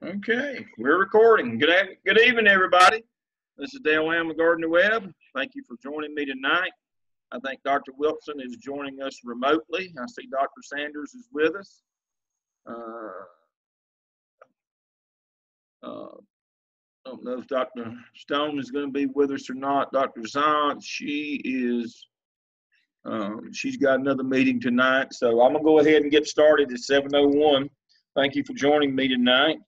Okay, we're recording. Good evening, everybody. This is Dale Lamb with Gardner Webb. Thank you for joining me tonight. I think Dr. Wilson is joining us remotely. I see Dr. Sanders is with us. I don't know if Dr. Stone is going to be with us or not. Dr. Zant, she's got another meeting tonight. So I'm going to go ahead and get started at 7:01. Thank you for joining me tonight.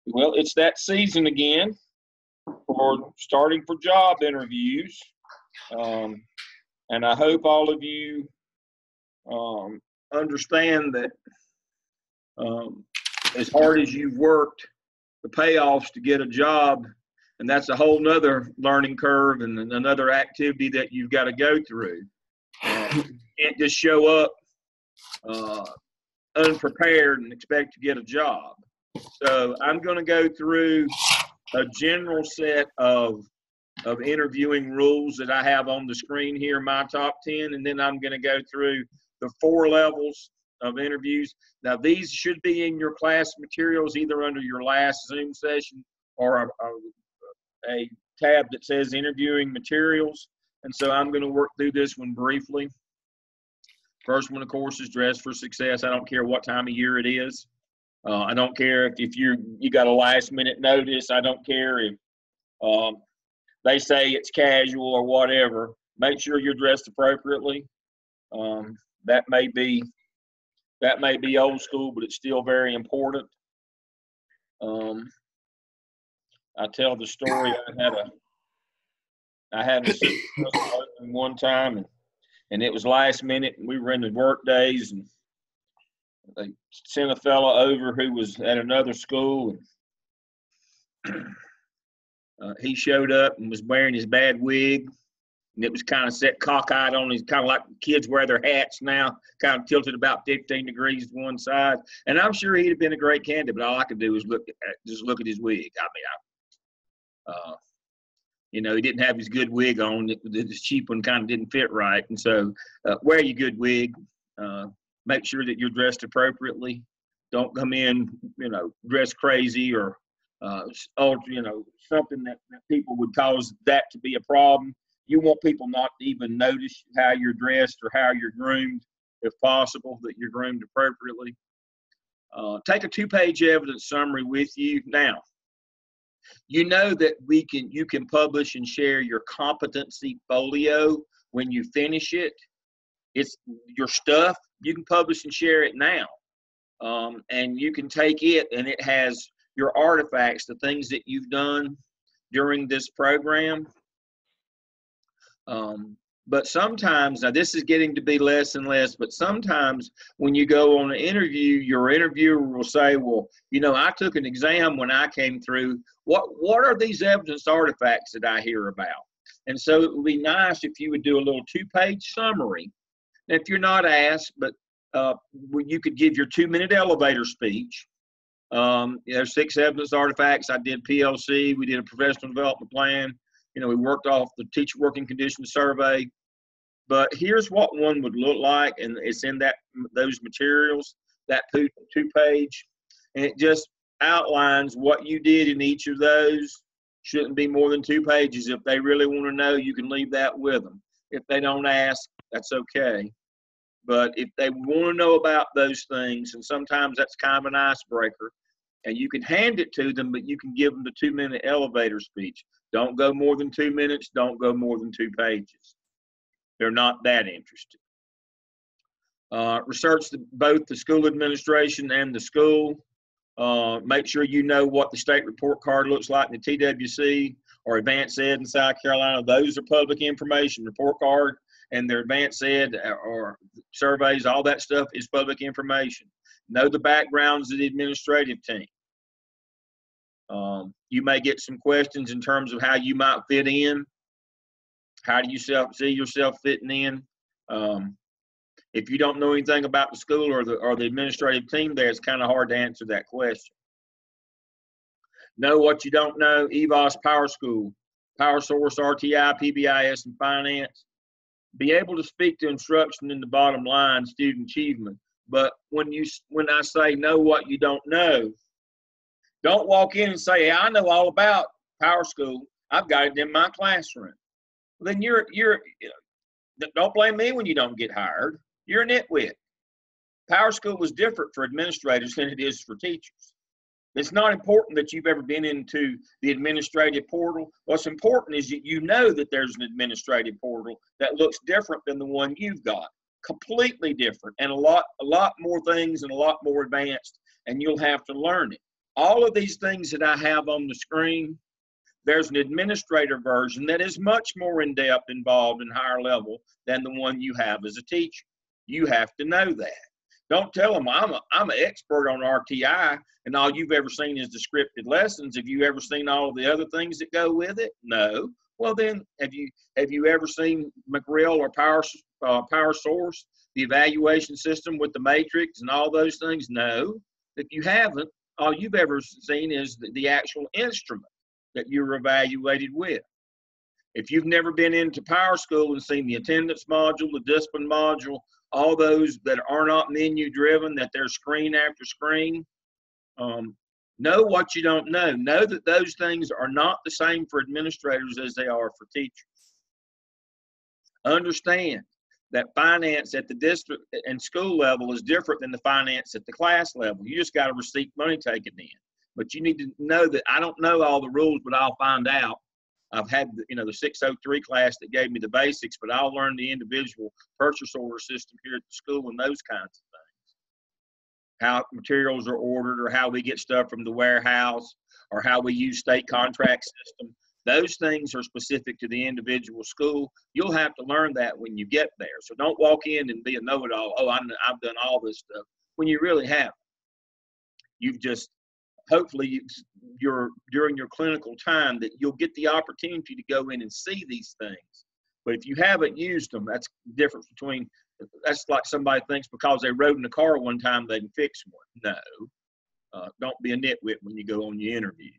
Well, it's that season again for starting for job interviews. And I hope all of you understand that as hard as you've worked, the payoffs to get a job, and that's a whole nother learning curve and another activity that you've got to go through. You can't just show up unprepared and expect to get a job. So I'm going to go through a general set of interviewing rules that I have on the screen here, my top 10, and then I'm going to go through the 4 levels of interviews. Now, these should be in your class materials, either under your last Zoom session or a tab that says interviewing materials. And so I'm going to work through this one briefly. First one, of course, is dress for success. I don't care what time of year it is. I don't care if you got a last minute notice. I don't care if they say it's casual or whatever. Make sure you're dressed appropriately. That may be old school, but it's still very important. I tell the story. I had a situation one time, and it was last minute, and we were in the work days, and they sent a fellow over who was at another school, and he showed up and was wearing his bad wig, and it was kind of set cockeyed on his, kind of like kids wear their hats now, kind of tilted about 15 degrees to one side. And I'm sure he'd have been a great candidate, but all I could do was look at his wig. He didn't have his good wig on. His cheap one kind of didn't fit right. And so wear your good wig. Make sure that you're dressed appropriately. Don't come in, dressed crazy or something that people would cause that to be a problem. You want people not to even notice how you're dressed or how you're groomed, if possible, that you're groomed appropriately. Take a 2-page evidence summary with you. Now, you know that you can publish and share your competency folio when you finish it. It's your stuff. You can publish and share it now. And you can take it, and it has your artifacts, the things that you've done during this program. But sometimes, now this is getting to be less and less, but sometimes when you go on an interview, your interviewer will say, well, I took an exam when I came through. What are these evidence artifacts that I hear about? And so it would be nice if you would do a little 2-page summary. And if you're not asked, but you could give your 2-minute elevator speech. There's 6 evidence artifacts. I did PLC. We did a professional development plan. We worked off the teacher working conditions survey. But here's what one would look like, and it's in those materials, that 2-page. And it just outlines what you did in each of those. Shouldn't be more than 2 pages. If they really want to know, you can leave that with them. If they don't ask, that's okay. But if they want to know about those things, and sometimes that's kind of an icebreaker, and you can hand it to them, but you can give them the 2-minute elevator speech. Don't go more than 2 minutes. Don't go more than 2 pages. They're not that interested. Research both the school administration and the school. Make sure you know what the state report card looks like in the TWC or Advanced Ed in South Carolina. Those are public information. Report card and their Advanced Ed or surveys, all that stuff is public information. Know the backgrounds of the administrative team. You may get some questions in terms of how you might fit in. How do you see yourself fitting in? If you don't know anything about the school or the administrative team there, it's kind of hard to answer that question. Know what you don't know. EVOS Power School, Power Source, RTI, PBIS, and Finance. Be able to speak to instruction in the bottom line, student achievement. But when I say know what you don't know, Don't walk in and say, hey, I know all about Power School. I've got it in my classroom. Well, then don't blame me when you don't get hired. You're a nitwit. Power School was different for administrators than it is for teachers. It's not important that you've ever been into the administrative portal. What's important is that you know that there's an administrative portal that looks different than the one you've got. Completely different, and a lot more things and a lot more advanced, and you'll have to learn it. All of these things that I have on the screen, there's an administrator version that is much more in-depth, involved, and higher level than the one you have as a teacher. You have to know that. Don't tell them I'm an expert on RTI and all you've ever seen is the scripted lessons. Have you ever seen all of the other things that go with it? No. Well, then have you ever seen McGrill or Power Source, the evaluation system with the matrix and all those things? No. If you haven't, all you've ever seen is the actual instrument that you're evaluated with. If you've never been into Power School and seen the attendance module, the discipline module, all those that are not menu driven, that they're screen after screen, know what you don't know. Know that those things are not the same for administrators as they are for teachers. Understand that finance at the district and school level is different than the finance at the class level. You just got to receipt money taken in. But you need to know that I don't know all the rules, but I'll find out. I've had, the 603 class that gave me the basics, but I'll learn the individual purchase order system here at the school and those kinds of things. How materials are ordered, or how we get stuff from the warehouse, or how we use state contract system. Those things are specific to the individual school. You'll have to learn that when you get there. So don't walk in and be a know-it-all. Oh, I've done all this stuff, when you really haven't. You've just, hopefully during your clinical time, that you'll get the opportunity to go in and see these things. But if you haven't used them, that's the difference between, that's like somebody thinks because they rode in a car one time they can fix one. No, don't be a nitwit when you go on your interview.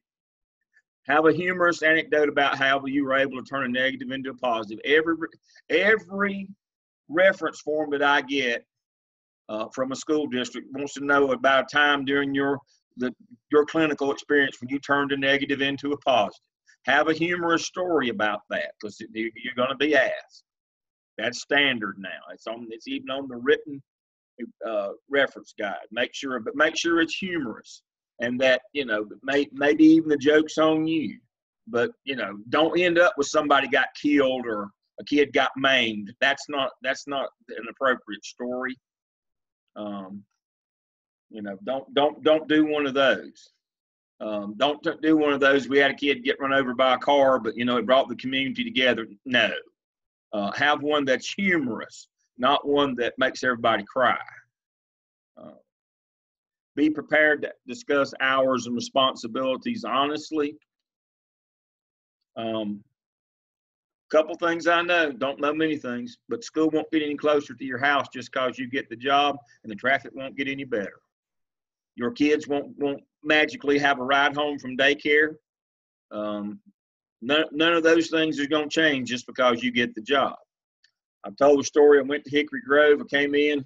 Have a humorous anecdote about how you were able to turn a negative into a positive. Every reference form that I get from a school district wants to know about a time during your clinical experience when you turned a negative into a positive. Have a humorous story about that, because you're going to be asked. That's standard now. It's even on the written reference guide. Make sure it's humorous, and that maybe even the joke's on you. But don't end up with somebody got killed or a kid got maimed. That's not an appropriate story. Don't do one of those. Don't do one of those. We had a kid get run over by a car, but it brought the community together. No. Have one that's humorous, not one that makes everybody cry. Be prepared to discuss hours and responsibilities honestly. Couple things I know, don't know many things, but school won't get any closer to your house just because you get the job, and the traffic won't get any better. Your kids won't magically have a ride home from daycare. None of those things is going to change just because you get the job. I've told the story. I went to Hickory Grove. I came in,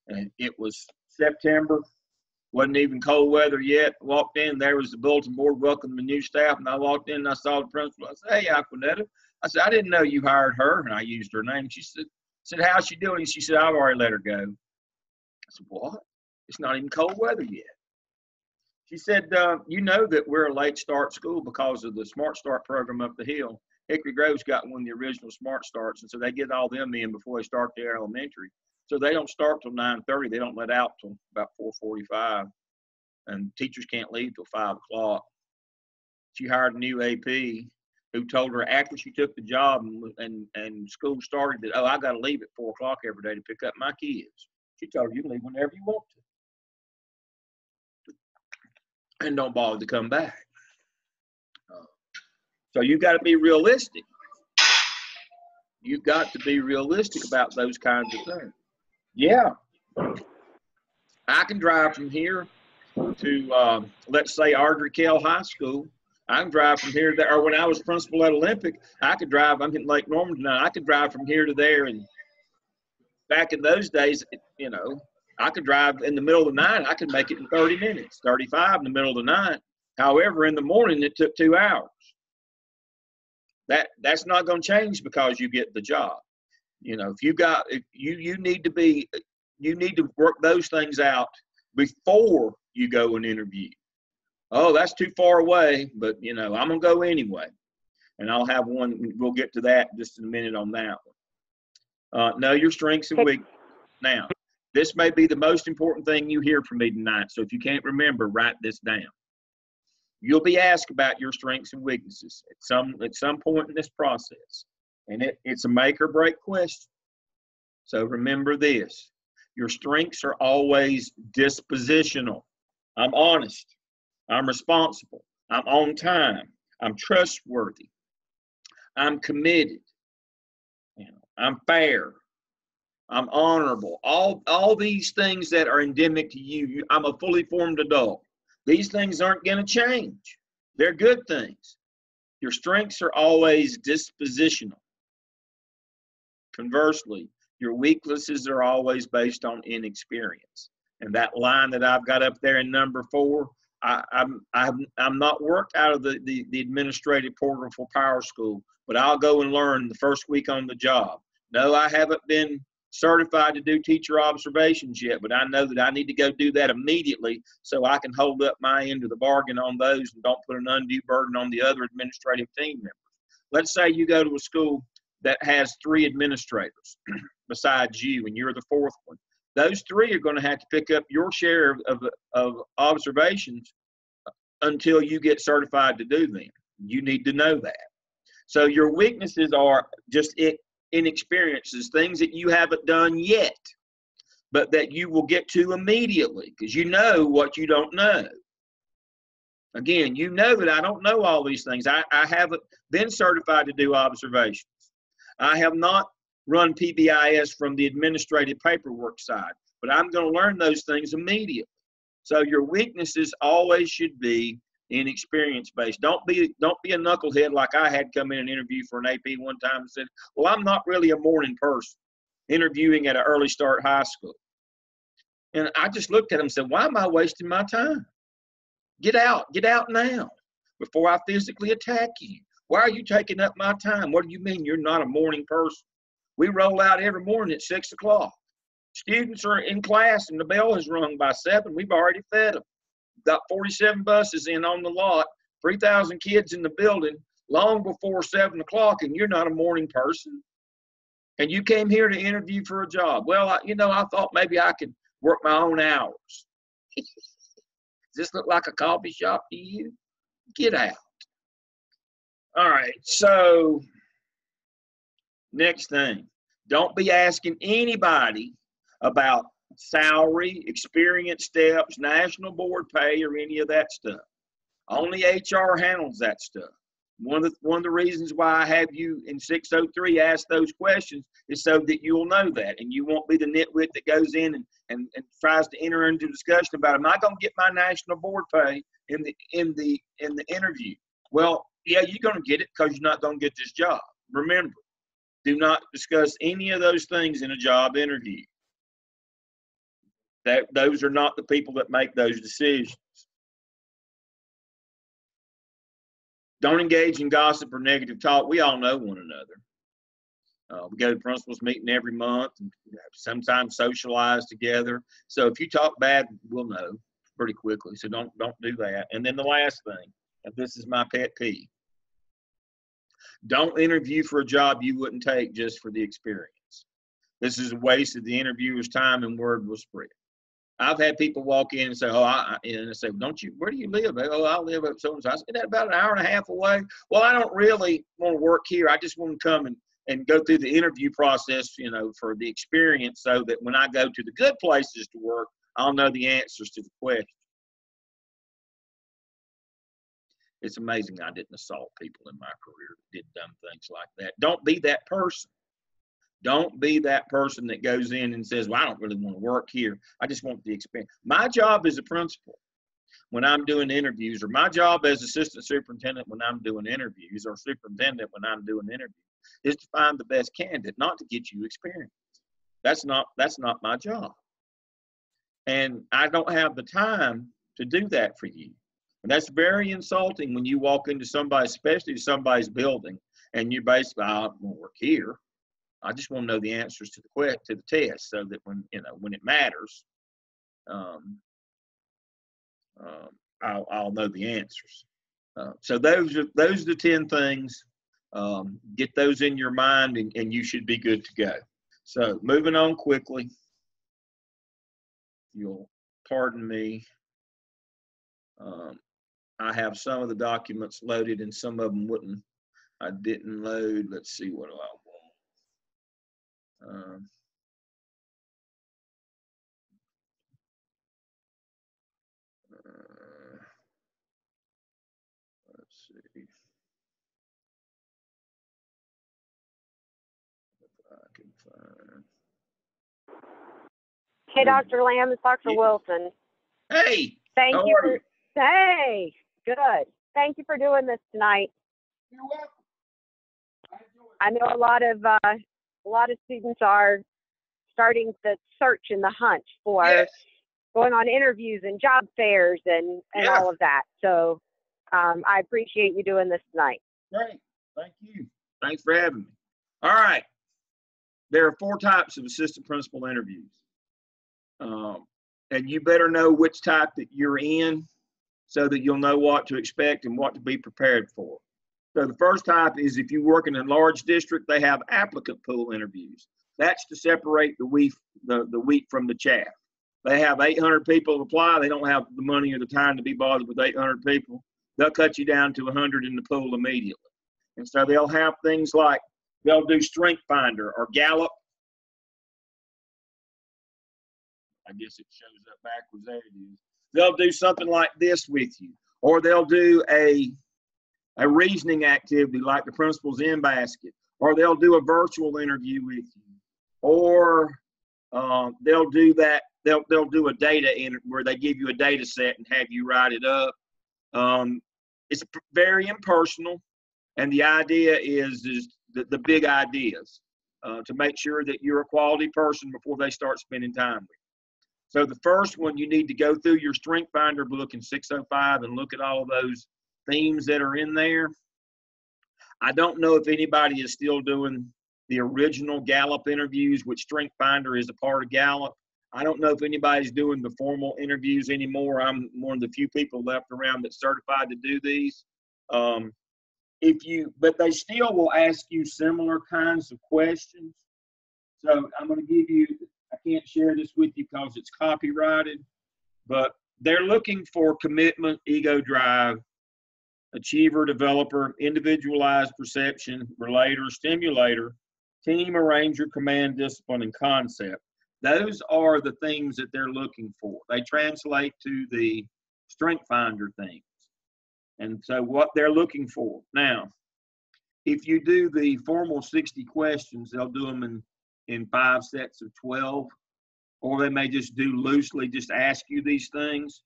and it was September. Wasn't even cold weather yet. Walked in. There was the bulletin board welcoming the new staff. And I walked in and I saw the principal. I said, "Hey, Aquanetta." I said, "I didn't know you hired her." And I used her name. She said, "How's she doing?" She said, "I've already let her go." I said, "What? It's not even cold weather yet." She said, "You know that we're a late start school because of the Smart Start program up the hill. Hickory Grove's got one of the original Smart Starts, and so they get all them in before they start their elementary. So they don't start till 9:30. They don't let out till about 4:45, and teachers can't leave till 5 o'clock. She hired a new AP who told her after she took the job and school started that, "Oh, I got to leave at 4 o'clock every day to pick up my kids." She told her, "You can leave whenever you want to, and don't bother to come back." So you got to be realistic. You've got to be realistic about those kinds of things. Yeah, I can drive from here to, let's say, Ardrey Kell High School. I can drive from here to there. Or when I was principal at Olympic, I could drive. I'm in Lake Norman now. I could drive from here to there. And back in those days, I could drive in the middle of the night. I could make it in 30 minutes, 35 in the middle of the night. However, in the morning, it took 2 hours. That's not going to change because you get the job. You know, if you need to work those things out before you go and interview. Oh, that's too far away, but you know, I'm gonna go anyway. And I'll have one. We'll get to that in just in a minute on that one. Know your strengths and weaknesses. Now, this may be the most important thing you hear from me tonight. So if you can't remember, write this down. You'll be asked about your strengths and weaknesses at some point in this process. And it's a make or break question. So remember this. Your strengths are always dispositional. I'm honest. I'm responsible. I'm on time. I'm trustworthy. I'm committed. You know, I'm fair. I'm honorable. All these things that are endemic to you. I'm a fully formed adult. These things aren't going to change. They're good things. Your strengths are always dispositional. Conversely, your weaknesses are always based on inexperience. And that line that I've got up there in number 4, I'm not worked out of the administrative portal for Power School, but I'll go and learn the first week on the job. No, I haven't been certified to do teacher observations yet, but I know that I need to go do that immediately so I can hold up my end of the bargain on those and don't put an undue burden on the other administrative team members. Let's say you go to a school that has 3 administrators besides you, and you're the 4th one. Those 3 are going to have to pick up your share of observations until you get certified to do them. You need to know that. So your weaknesses are just inexperiences, things that you haven't done yet, but that you will get to immediately because you know what you don't know. Again, you know that I don't know all these things. I haven't been certified to do observations. I have not run PBIS from the administrative paperwork side, but I'm going to learn those things immediately. So your weaknesses always should be inexperience based. Don't be a knucklehead like I had come in and interview for an AP one time and said, well, I'm not really a morning person, interviewing at an early start high school. And I just looked at him and said, why am I wasting my time? Get out now before I physically attack you. Why are you taking up my time? What do you mean you're not a morning person? We roll out every morning at 6 o'clock. Students are in class and the bell is rung by 7. We've already fed them. Got 47 buses in on the lot, 3,000 kids in the building long before 7 o'clock, and you're not a morning person. And you came here to interview for a job. Well, I thought maybe I could work my own hours. Does this look like a coffee shop to you? Get out. All right, so next thing. Don't be asking anybody about salary, experience steps, national board pay, or any of that stuff. Only HR handles that stuff. One of the reasons why I have you in 603 ask those questions is so that you'll know that, and you won't be the nitwit that goes in and tries to enter into discussion about, am I going to get my national board pay in the interview? Well, yeah, you're going to get it because you're not going to get this job. Remember, do not discuss any of those things in a job interview. Those are not the people that make those decisions. Don't engage in gossip or negative talk. We all know one another. We go to principals meeting every month and sometimes socialize together. So if you talk bad, we'll know pretty quickly. So don't do that. And then the last thing, and this is my pet peeve. Don't interview for a job you wouldn't take just for the experience. This is a waste of the interviewer's time and word will spread. I've had people walk in and say, and I say, where do you live? They go, I live up so and so. I said, that about an hour and a half away. Well, I don't really want to work here. I just want to come and go through the interview process, for the experience so that when I go to the good places to work, I'll know the answers to the question. It's amazing I didn't assault people in my career that did dumb things like that. Don't be that person. Don't be that person that goes in and says, well, I don't really want to work here. I just want the experience. My job as a principal when I'm doing interviews, or my job as assistant superintendent when I'm doing interviews, or superintendent when I'm doing interviews, is to find the best candidate, not to get you experience. That's not my job. And I don't have the time to do that for you. And that's very insulting when you walk into somebody, especially somebody's building, and you basically, I don't work here. I just want to know the answers to the test, so that when it matters, um, I'll know the answers. So those are the 10 things. Get those in your mind, and you should be good to go. So moving on quickly, you'll pardon me. I have some of the documents loaded, and some of them wouldn't. I didn't load. Let's see, what do I want? Let's see if I can find. Hey, Dr. Lamb, it's Dr. Wilson. Hey, thank how you are you? Hey, good. Thank you for doing this tonight. You're welcome. I know a lot of students are starting the search and the hunt for going on interviews and job fairs and all of that. So I appreciate you doing this tonight. Great. Thank you. Thanks for having me. All right. There are 4 types of assistant principal interviews. And you better know which type that you're in, so that you'll know what to expect and what to be prepared for. So the first type is, if you work in a large district, they have applicant pool interviews. That's to separate the wheat from the chaff. They have 800 people apply. They don't have the money or the time to be bothered with 800 people. They'll cut you down to 100 in the pool immediately. And so they'll have things like, they'll do Strength Finder or Gallup. I guess it shows up backwards. There it is. They'll do something like this with you, or they'll do a reasoning activity like the principal's in basket, or they'll do a virtual interview with you, or they'll do that. They'll do a data where they give you a data set and have you write it up. It's very impersonal, and the idea is the big ideas to make sure that you're a quality person before they start spending time with you. So the first one, you need to go through your Strength Finder book in 605 and look at all of those themes that are in there. I don't know if anybody is still doing the original Gallup interviews, which Strength Finder is a part of Gallup. I don't know if anybody's doing the formal interviews anymore. I'm one of the few people left around that's certified to do these. But they still will ask you similar kinds of questions. So I'm going to give you, I can't share this with you because it's copyrighted, but they're looking for commitment, ego drive, achiever, developer, individualized perception, relator, stimulator, team, arranger, command, discipline, and concept. Those are the things that they're looking for. They translate to the Strength Finder things. And so what they're looking for. Now, if you do the formal 60 questions, they'll do them in 5 sets of 12, or they may just do loosely, just ask you these things.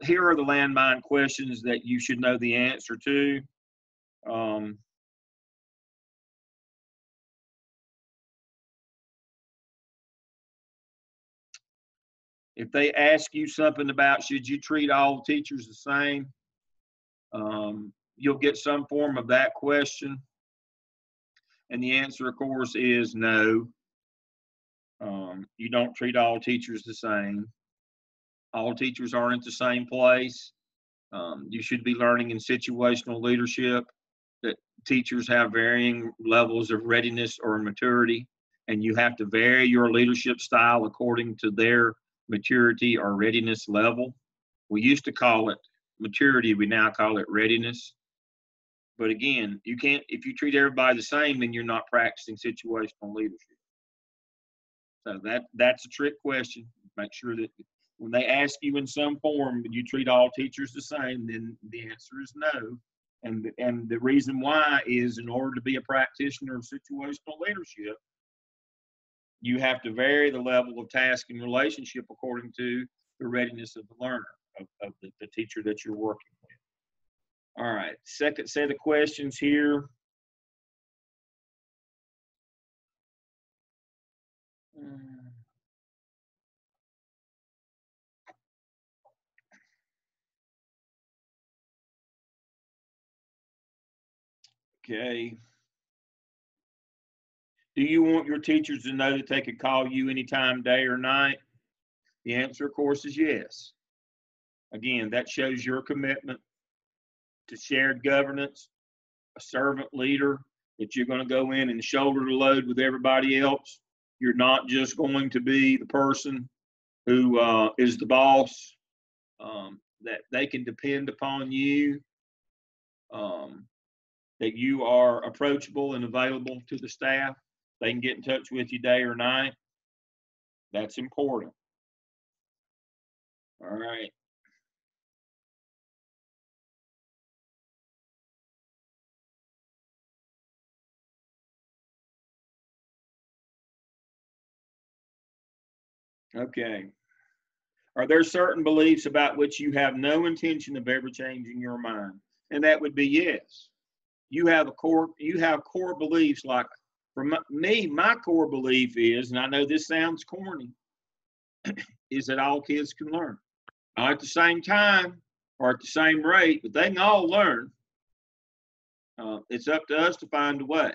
Here are the landmine questions that you should know the answer to. If they ask you something about, should you treat all teachers the same? You'll get some form of that question. And the answer, of course, is no. You don't treat all teachers the same. All teachers aren't the same place. You should be learning in situational leadership that teachers have varying levels of readiness or maturity, and you have to vary your leadership style according to their maturity or readiness level. We used to call it maturity, we now call it readiness. But again, you can't, if you treat everybody the same, then you're not practicing situational leadership. So that's a trick question. Make sure that when they ask you in some form, you treat all teachers the same, then the answer is no. And the reason why is, in order to be a practitioner of situational leadership, you have to vary the level of task and relationship according to the readiness of the learner, of the teacher that you're working with. All right, second set of questions here. Okay. Do you want your teachers to know that they could call you anytime, day or night? The answer, of course, is yes. Again, that shows your commitment to shared governance, a servant leader, that you're going to go in and shoulder the load with everybody else. You're not just going to be the person who is the boss, that they can depend upon you, that you are approachable and available to the staff. They can get in touch with you day or night. That's important. All right. Okay. Are there certain beliefs about which you have no intention of ever changing your mind? And that would be yes. You have core beliefs. Like for me, my core belief is, and I know this sounds corny, is that all kids can learn. Not at the same time or at the same rate, but they can all learn. It's up to us to find a way.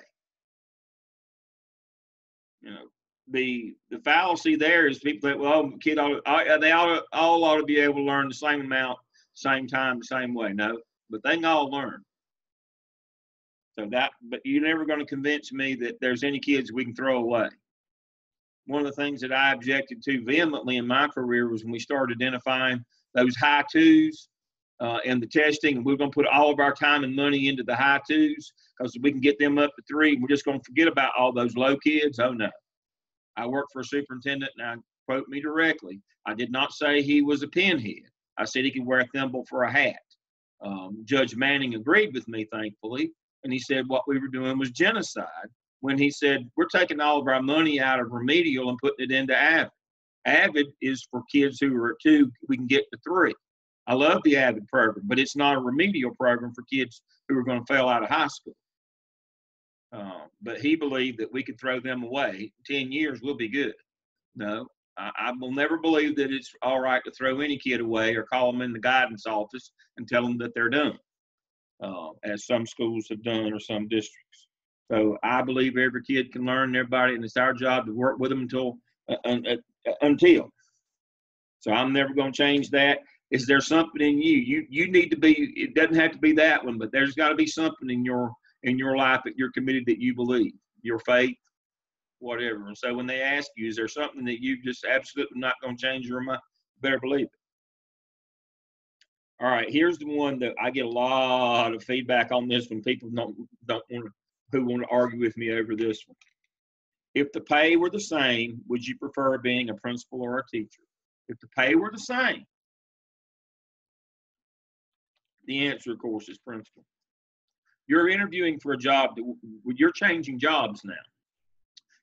You know, the fallacy there is people that, well, kid they all ought to be able to learn the same amount, same time, the same way. No, but they can all learn. So but you're never going to convince me that there's any kids we can throw away. One of the things that I objected to vehemently in my career was when we started identifying those high twos in the testing, and we're going to put all of our time and money into the high twos because we can get them up to 3. We're just going to forget about all those low kids. Oh no. I worked for a superintendent, and quote me directly, I did not say he was a pinhead. I said he could wear a thimble for a hat. Judge Manning agreed with me, thankfully, and he said what we were doing was genocide when he said, we're taking all of our money out of remedial and putting it into AVID. AVID is for kids who are at 2, we can get to 3. I love the AVID program, but it's not a remedial program for kids who are going to fail out of high school. But he believed that we could throw them away. 10 years, we'll be good. No, I will never believe that it's all right to throw any kid away or call them in the guidance office and tell them that they're done, as some schools have done or some districts. So I believe every kid can learn, everybody, and it's our job to work with them until. So I'm never going to change that. Is there something in you? You need to be. It doesn't have to be that one, but there's got to be something in your life that you're committed, that you believe, your faith, whatever. And so when they ask you, is there something that you just absolutely not going to change your mind? Better believe it. All right, here's the one that I get a lot of feedback on this when people don't want to argue with me over this one. If the pay were the same, would you prefer being a principal or a teacher? If the pay were the same, the answer, of course, is principal. You're interviewing for a job. You're changing jobs now.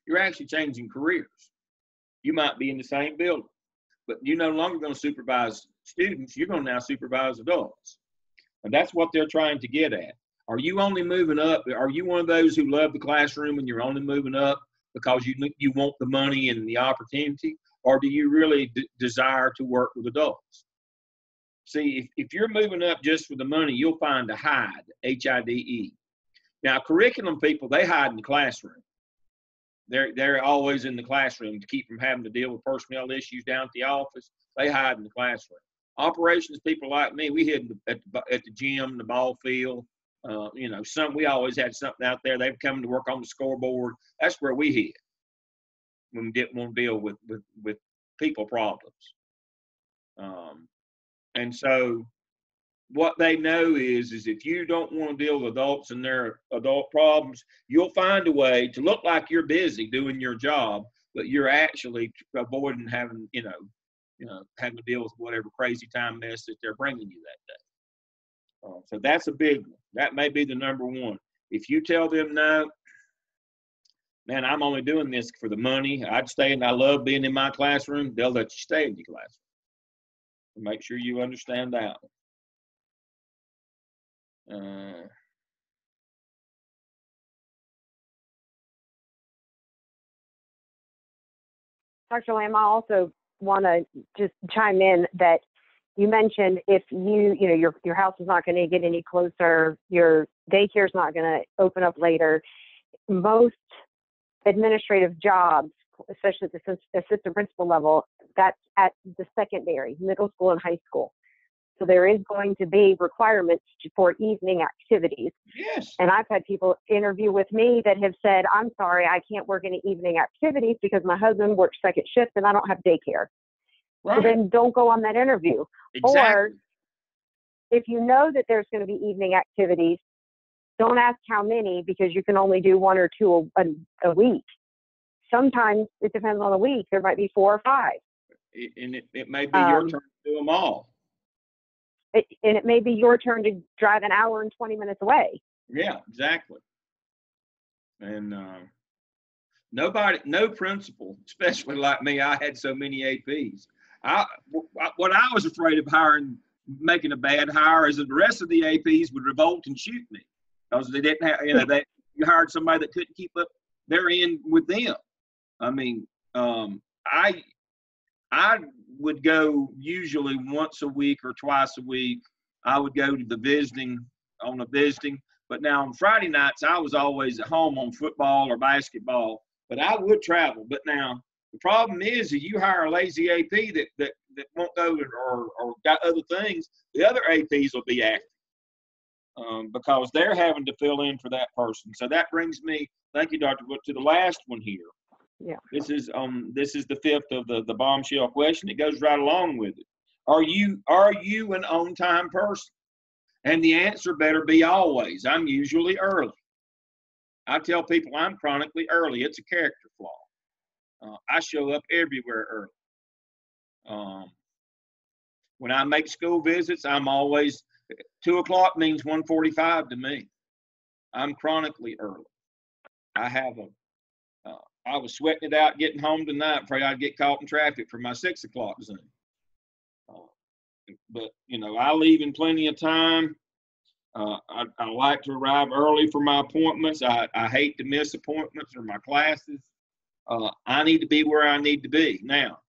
You're actually changing careers. You might be in the same building, but you're no longer going to supervise students. You're going to now supervise adults. And that's what they're trying to get at. Are you only moving up? Are you one of those who love the classroom and you're only moving up because you want the money and the opportunity? Or do you really desire to work with adults? See, if you're moving up just for the money, you'll find a hide, H-I-D-E. Now, curriculum people, they hide in the classroom. They're always in the classroom to keep from having to deal with personnel issues down at the office. They hide in the classroom. Operations people like me, we hid at the gym, the ball field. We always had something out there. They'd come to work on the scoreboard. That's where we hid when we didn't want to deal with people problems. And so what they know is if you don't want to deal with adults and their adult problems, you'll find a way to look like you're busy doing your job, but you're actually avoiding having to deal with whatever crazy time mess that they're bringing you that day. So that's a big one. That may be the number one. If you tell them, no, man, I'm only doing this for the money. I'd stay and I love being in my classroom. They'll let you stay in your classroom. Make sure you understand that one. Dr. Lamb, I also want to just chime in that you mentioned if your house is not going to get any closer, your daycare is not going to open up later. Most administrative jobs, especially at the assistant principal level, that's at the secondary, middle school and high school. So there is going to be requirements for evening activities. Yes. And I've had people interview with me that have said, I'm sorry, I can't work any evening activities because my husband works second shift and I don't have daycare. Right. So then don't go on that interview. Exactly. Or if you know that there's going to be evening activities, don't ask how many because you can only do 1 or 2 a week. Sometimes it depends on the week. There might be 4 or 5. And it may be your turn to do them all. And it may be your turn to drive an hour and 20 minutes away. Yeah, exactly. And no principal, especially like me, I had so many APs. What I was afraid of making a bad hire is that the rest of the APs would revolt and shoot me because they didn't have, you hired somebody that couldn't keep up their end with them. I mean, I would go usually once a week or twice a week. I would go to the visiting, but now on Friday nights, I was always at home on football or basketball, but I would travel. But now the problem is that you hire a lazy AP that won't go or got other things, the other APs will be active because they're having to fill in for that person. So that brings me, thank you, Dr. Wood, to the last one here. Yeah. This is the fifth of the bombshell question. It goes right along with it. Are you an on-time person? And the answer better be always. I'm usually early. I tell people I'm chronically early. It's a character flaw. I show up everywhere early. When I make school visits, I'm always 2 o'clock means 1:45 to me. I'm chronically early. I was sweating it out getting home tonight, afraid I'd get caught in traffic for my 6 o'clock Zoom. But I leave in plenty of time. I like to arrive early for my appointments. I hate to miss appointments or my classes. I need to be where I need to be. Now,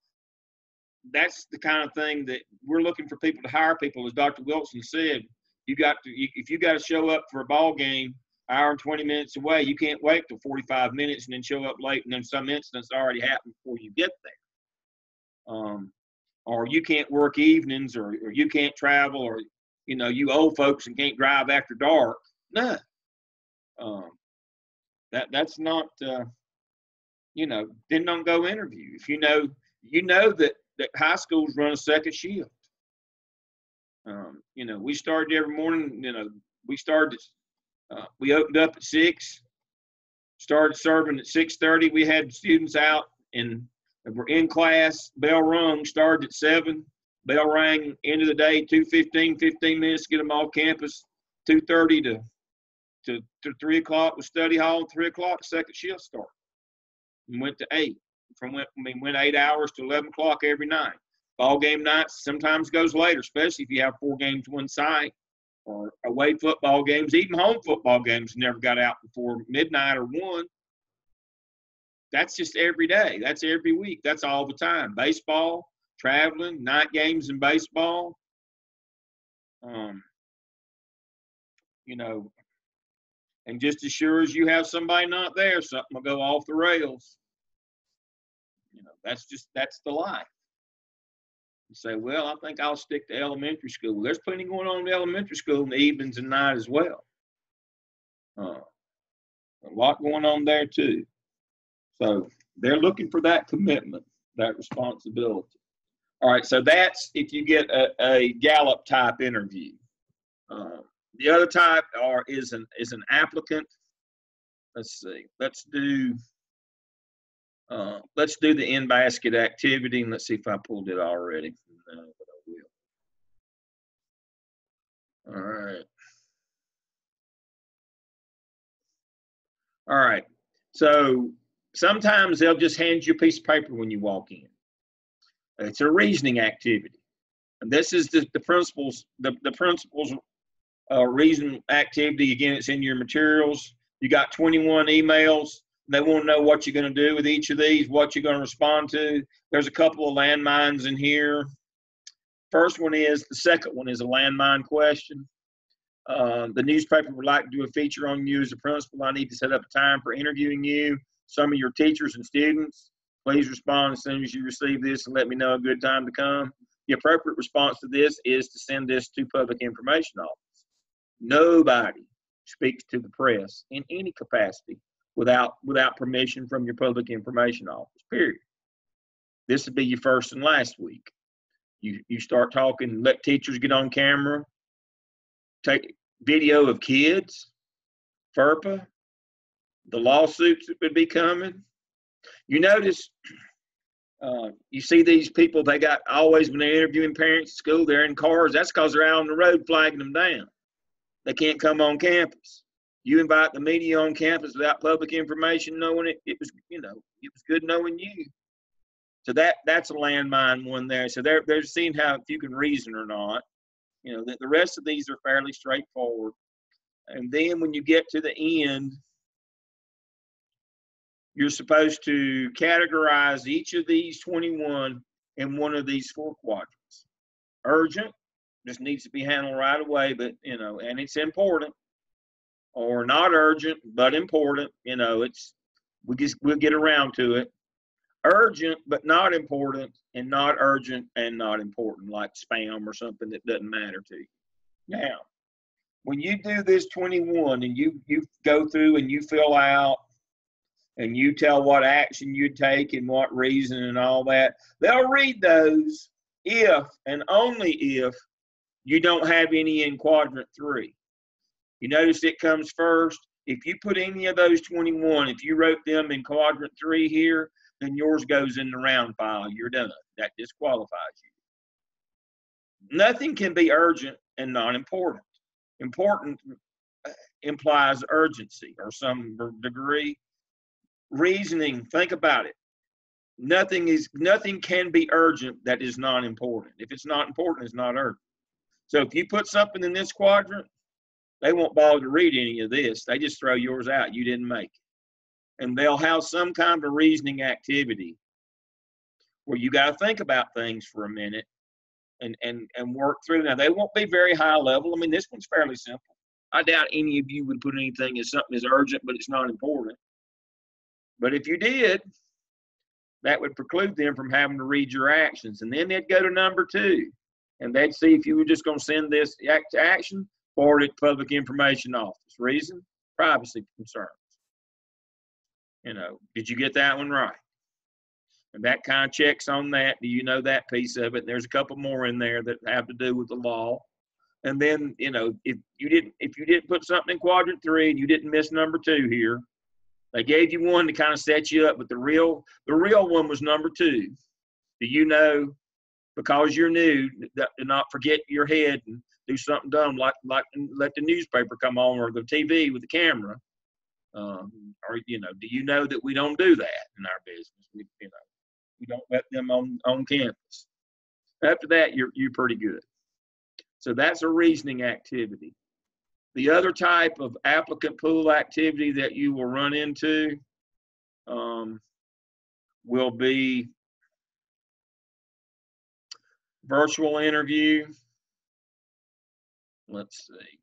that's the kind of thing that we're looking for people to hire people. As Dr. Wilson said, if you got to show up for a ball game, hour and 20 minutes away, you can't wait till 45 minutes and then show up late and then some incidents already happened before you get there. Or you can't work evenings or you can't travel or, you old folks and can't drive after dark. No. That's not, then don't go interview. If you know that high schools run a second shift. We started every morning, we opened up at 6, started serving at 6:30. We had students out and we're in class. Bell rung, started at 7. Bell rang, end of the day, 2:15, 15 minutes to get them off campus. 2:30 to 3 o'clock was study hall. 3 o'clock, second shift started. And went to 8. Went 8 hours to 11 o'clock every night. Ball game nights sometimes goes later, especially if you have 4 games one site. Or away football games, even home football games never got out before midnight or 1. That's just every day. That's every week. That's all the time. Baseball, traveling, night games in baseball. And just as sure as you have somebody not there, something will go off the rails. That's the life. You say, well, I think I'll stick to elementary school. There's plenty going on in elementary school in the evenings and night as well. A lot going on there too. So they're looking for that commitment, that responsibility. All right, so that's if you get a Gallup type interview. The other type is an applicant. Let's see. Let's do the in-basket activity, and let's see if I pulled it already. No, but I will. All right. All right. So sometimes they'll just hand you a piece of paper when you walk in. It's a reasoning activity. And this is the principal's reason activity. Again, it's in your materials. You got 21 emails. They want to know what you're going to do with each of these, what you're going to respond to. There's a couple of landmines in here. First one is, the second one is a landmine question. The newspaper would like to do a feature on you as a principal. I need to set up a time for interviewing you, some of your teachers and students. Please respond as soon as you receive this and let me know a good time to come. The appropriate response to this is to send this to Public Information Office. Nobody speaks to the press in any capacity without permission from your Public Information Office, period. This would be your first and last week. You start talking, let teachers get on camera, take video of kids, FERPA, the lawsuits that would be coming. You notice, you see these people, they got always, when they're interviewing parents at school, they're in cars. That's because they're out on the road flagging them down. They can't come on campus. You invite the media on campus without public information, knowing it was, you know, it was good knowing you. So that's a landmine one there. So they're seeing how, if you can reason or not. You know, the rest of these are fairly straightforward. And then when you get to the end, you're supposed to categorize each of these 21 in one of these 4 quadrants. Urgent, just needs to be handled right away, but, you know, and it's important. Or not urgent, but important. You know, we'll get around to it. Urgent, but not important, and not urgent and not important, like spam or something that doesn't matter to you. Now, when you do this 21 and you go through and you fill out and you tell what action you take and what reason and all that, they'll read those if and only if you don't have any in quadrant 3. You notice it comes first. If you put any of those 21, if you wrote them in quadrant 3 here, then yours goes in the round file. You're done. That disqualifies you. Nothing can be urgent and not important. Important implies urgency or some degree. Reasoning, think about it. Nothing can be urgent that is not important. If it's not important, it's not urgent. So if you put something in this quadrant, they won't bother to read any of this. They just throw yours out. You didn't make it. And they'll have some kind of reasoning activity where you got to think about things for a minute and work through. Now, they won't be very high level. I mean, this one's fairly simple. I doubt any of you would put anything as something as urgent, but it's not important. But if you did, that would preclude them from having to read your actions. And then they'd go to number 2, and they'd see if you were just going to send this to action, forward it to Public Information Office. Reason? Privacy concerns. You know, did you get that one right? And that kind of checks on that. Do you know that piece of it? There's a couple more in there that have to do with the law. And then, you know, if you didn't put something in quadrant 3 and you didn't miss number 2 here, they gave you one to kind of set you up, but the real one was number 2. Do you know, because you're new, to not forget your head and do something dumb like let the newspaper come on or the TV with the camera? Or, you know, do you know that we don't do that in our business? We don't let them on campus. After that, you're pretty good. So that's a reasoning activity. The other type of applicant pool activity that you will run into will be virtual interview. Let's see.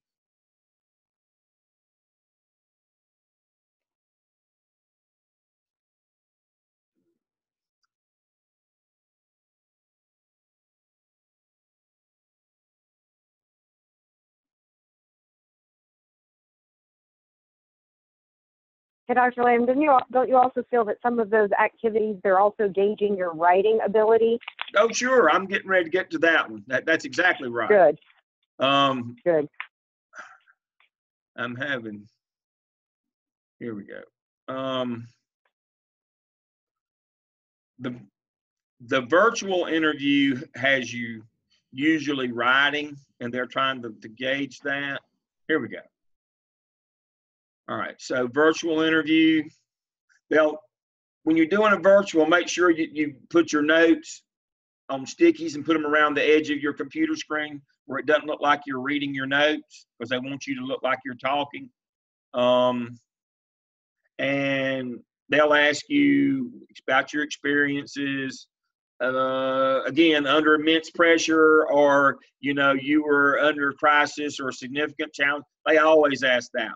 Hey, Dr. Lamb, don't you also feel that some of those activities, they're also gauging your writing ability? Oh, sure. I'm getting ready to get to that one. That's exactly right. Good. Good. I'm having, here we go. The virtual interview has you usually writing, and they're trying to gauge that. Here we go. All right, so virtual interview. When you're doing a virtual, make sure you put your notes on stickies and put them around the edge of your computer screen where it doesn't look like you're reading your notes, because they want you to look like you're talking. And they'll ask you about your experiences, again, under immense pressure, or, you know, you were under crisis or significant challenge, they always ask that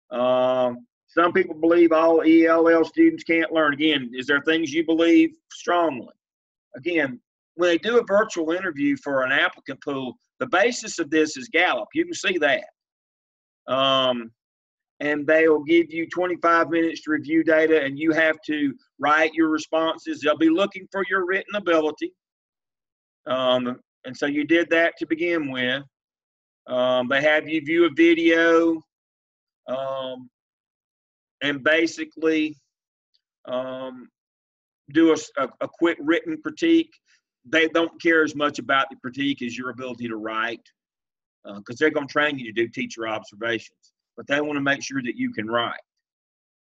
one. Some people believe all ELL students can't learn. Again, is there things you believe strongly? Again, when they do a virtual interview for an applicant pool, the basis of this is Gallup. You can see that. And they'll give you 25 minutes to review data, and you have to write your responses. They'll be looking for your written ability. And so you did that to begin with. They have you view a video and basically do a quick written critique. They don't care as much about the critique as your ability to write, because they're going to train you to do teacher observations, but they want to make sure that you can write.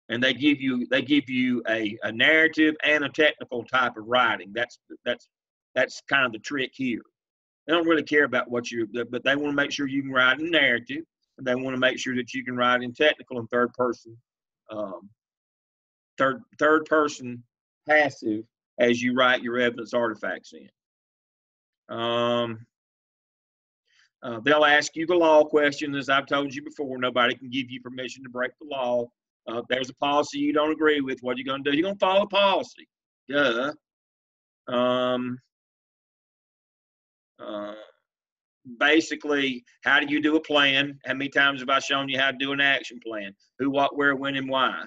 And they give you a narrative and a technical type of writing. That's kind of the trick here. They don't really care about what but they want to make sure you can write in narrative, and they want to make sure that you can write in technical and third person passive as you write your evidence artifacts in. They'll ask you the law question. As I've told you before, nobody can give you permission to break the law. There's a policy you don't agree with. What are you going to do? You're going to follow policy. Duh. Basically, how do you do a plan? How many times have I shown you how to do an action plan? Who, what, where, when, and why?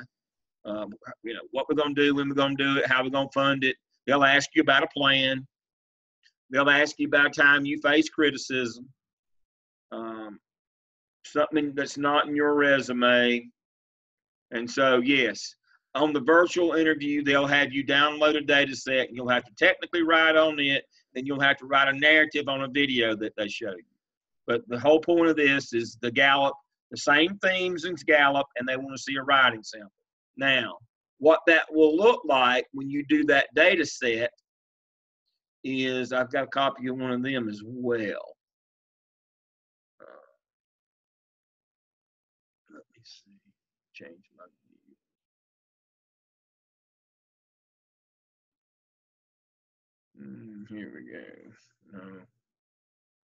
You know, what we're going to do, when we're going to do it, how we're going to fund it. They'll ask you about a plan. They'll ask you about a time you face criticism. Something that's not in your resume. And so, yes, on the virtual interview, they'll have you download a data set, and you'll have to technically write on it. Then you'll have to write a narrative on a video that they show you. But the whole point of this is the Gallup, the same themes as Gallup, and they want to see a writing sample. Now, what that will look like when you do that data set is, I've got a copy of one of them as well. Let me see, change my view. Here we go. No,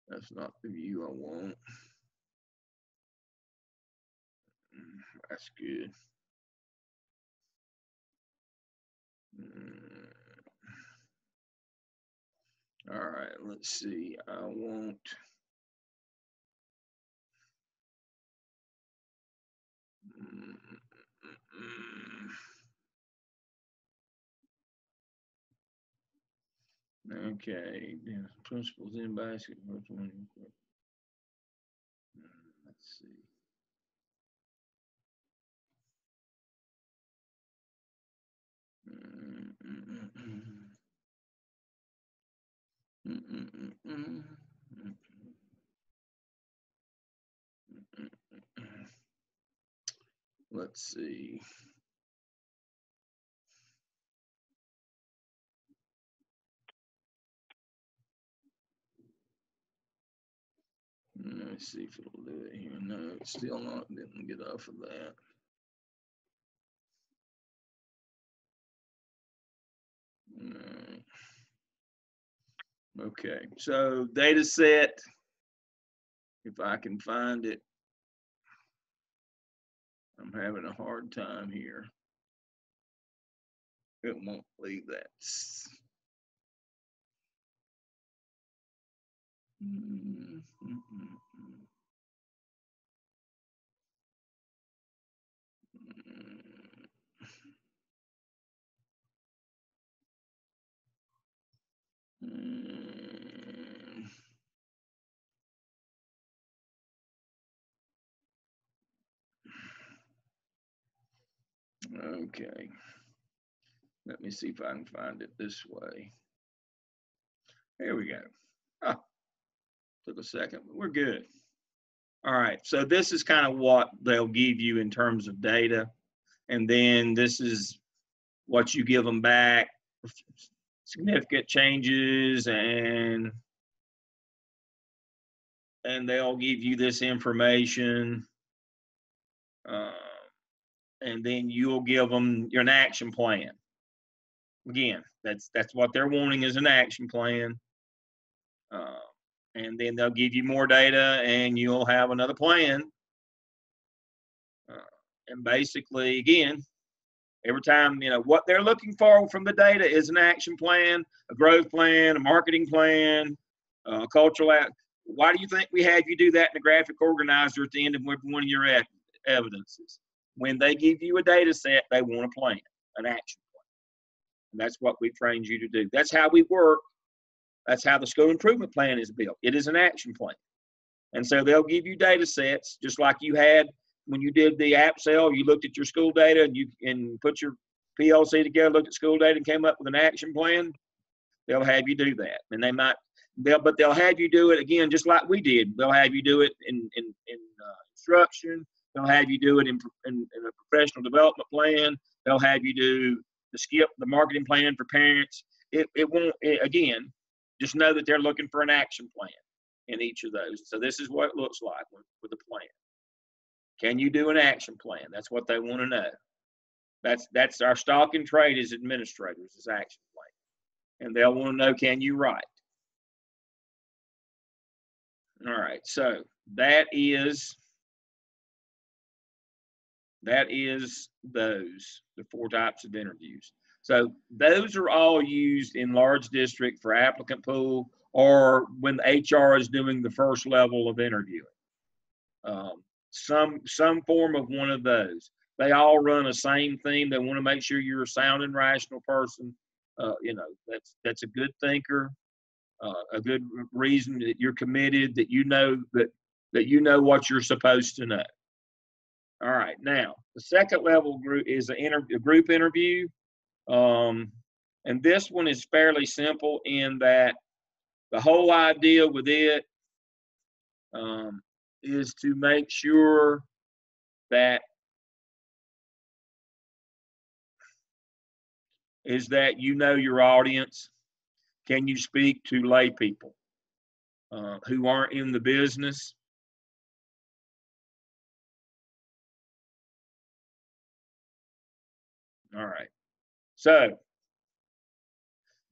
that's not the view I want. That's good. All right, let's see. I want. Okay, yeah, principles in basketball. Let's see. Let's see. Let's see if it'll do it here. No, it's still not. Didn't get off of that. Okay, so data set, if I can find it. I'm having a hard time here. It won't leave that. Okay. Let me see if I can find it this way. Here we go. Oh, took a second, but we're good. All right, so this is kind of what they'll give you in terms of data. And then this is what you give them back, significant changes, and they'll give you this information. And then you'll give them an action plan. Again, that's what they're wanting is an action plan. And then they'll give you more data and you'll have another plan. And basically, again, every time, what they're looking for from the data is an action plan, a growth plan, a marketing plan, cultural. Why do you think we have you do that in the graphic organizer at the end of every one of your evidences? When they give you a data set, they want a plan, an action plan. And that's what we trained you to do. That's how we work. That's how the school improvement plan is built. It is an action plan. And so they'll give you data sets, just like you had when you did the app sale. You looked at your school data and put your PLC together, looked at school data and came up with an action plan. They'll have you do that. And but they'll have you do it again, just like we did. They'll have you do it in instruction. They'll have you do it in a professional development plan. They'll have you do the marketing plan for parents. It won't, again, just know that they're looking for an action plan in each of those. So this is what it looks like with a plan. Can you do an action plan? That's what they want to know. That's our stock and trade as administrators, is action plan. And they'll want to know, can you write? All right, so that is the 4 types of interviews. So those are all used in large district for applicant pool or when the HR is doing the first level of interviewing. Some form of one of those. They all run the same theme. They want to make sure you're a sound and rational person. That's a good thinker, a good reason that you're committed, that you know what you're supposed to know. All right, now the second level group is a group interview. And this one is fairly simple in that the whole idea with it is to make sure that you know your audience. Can you speak to lay people who aren't in the business? All right. So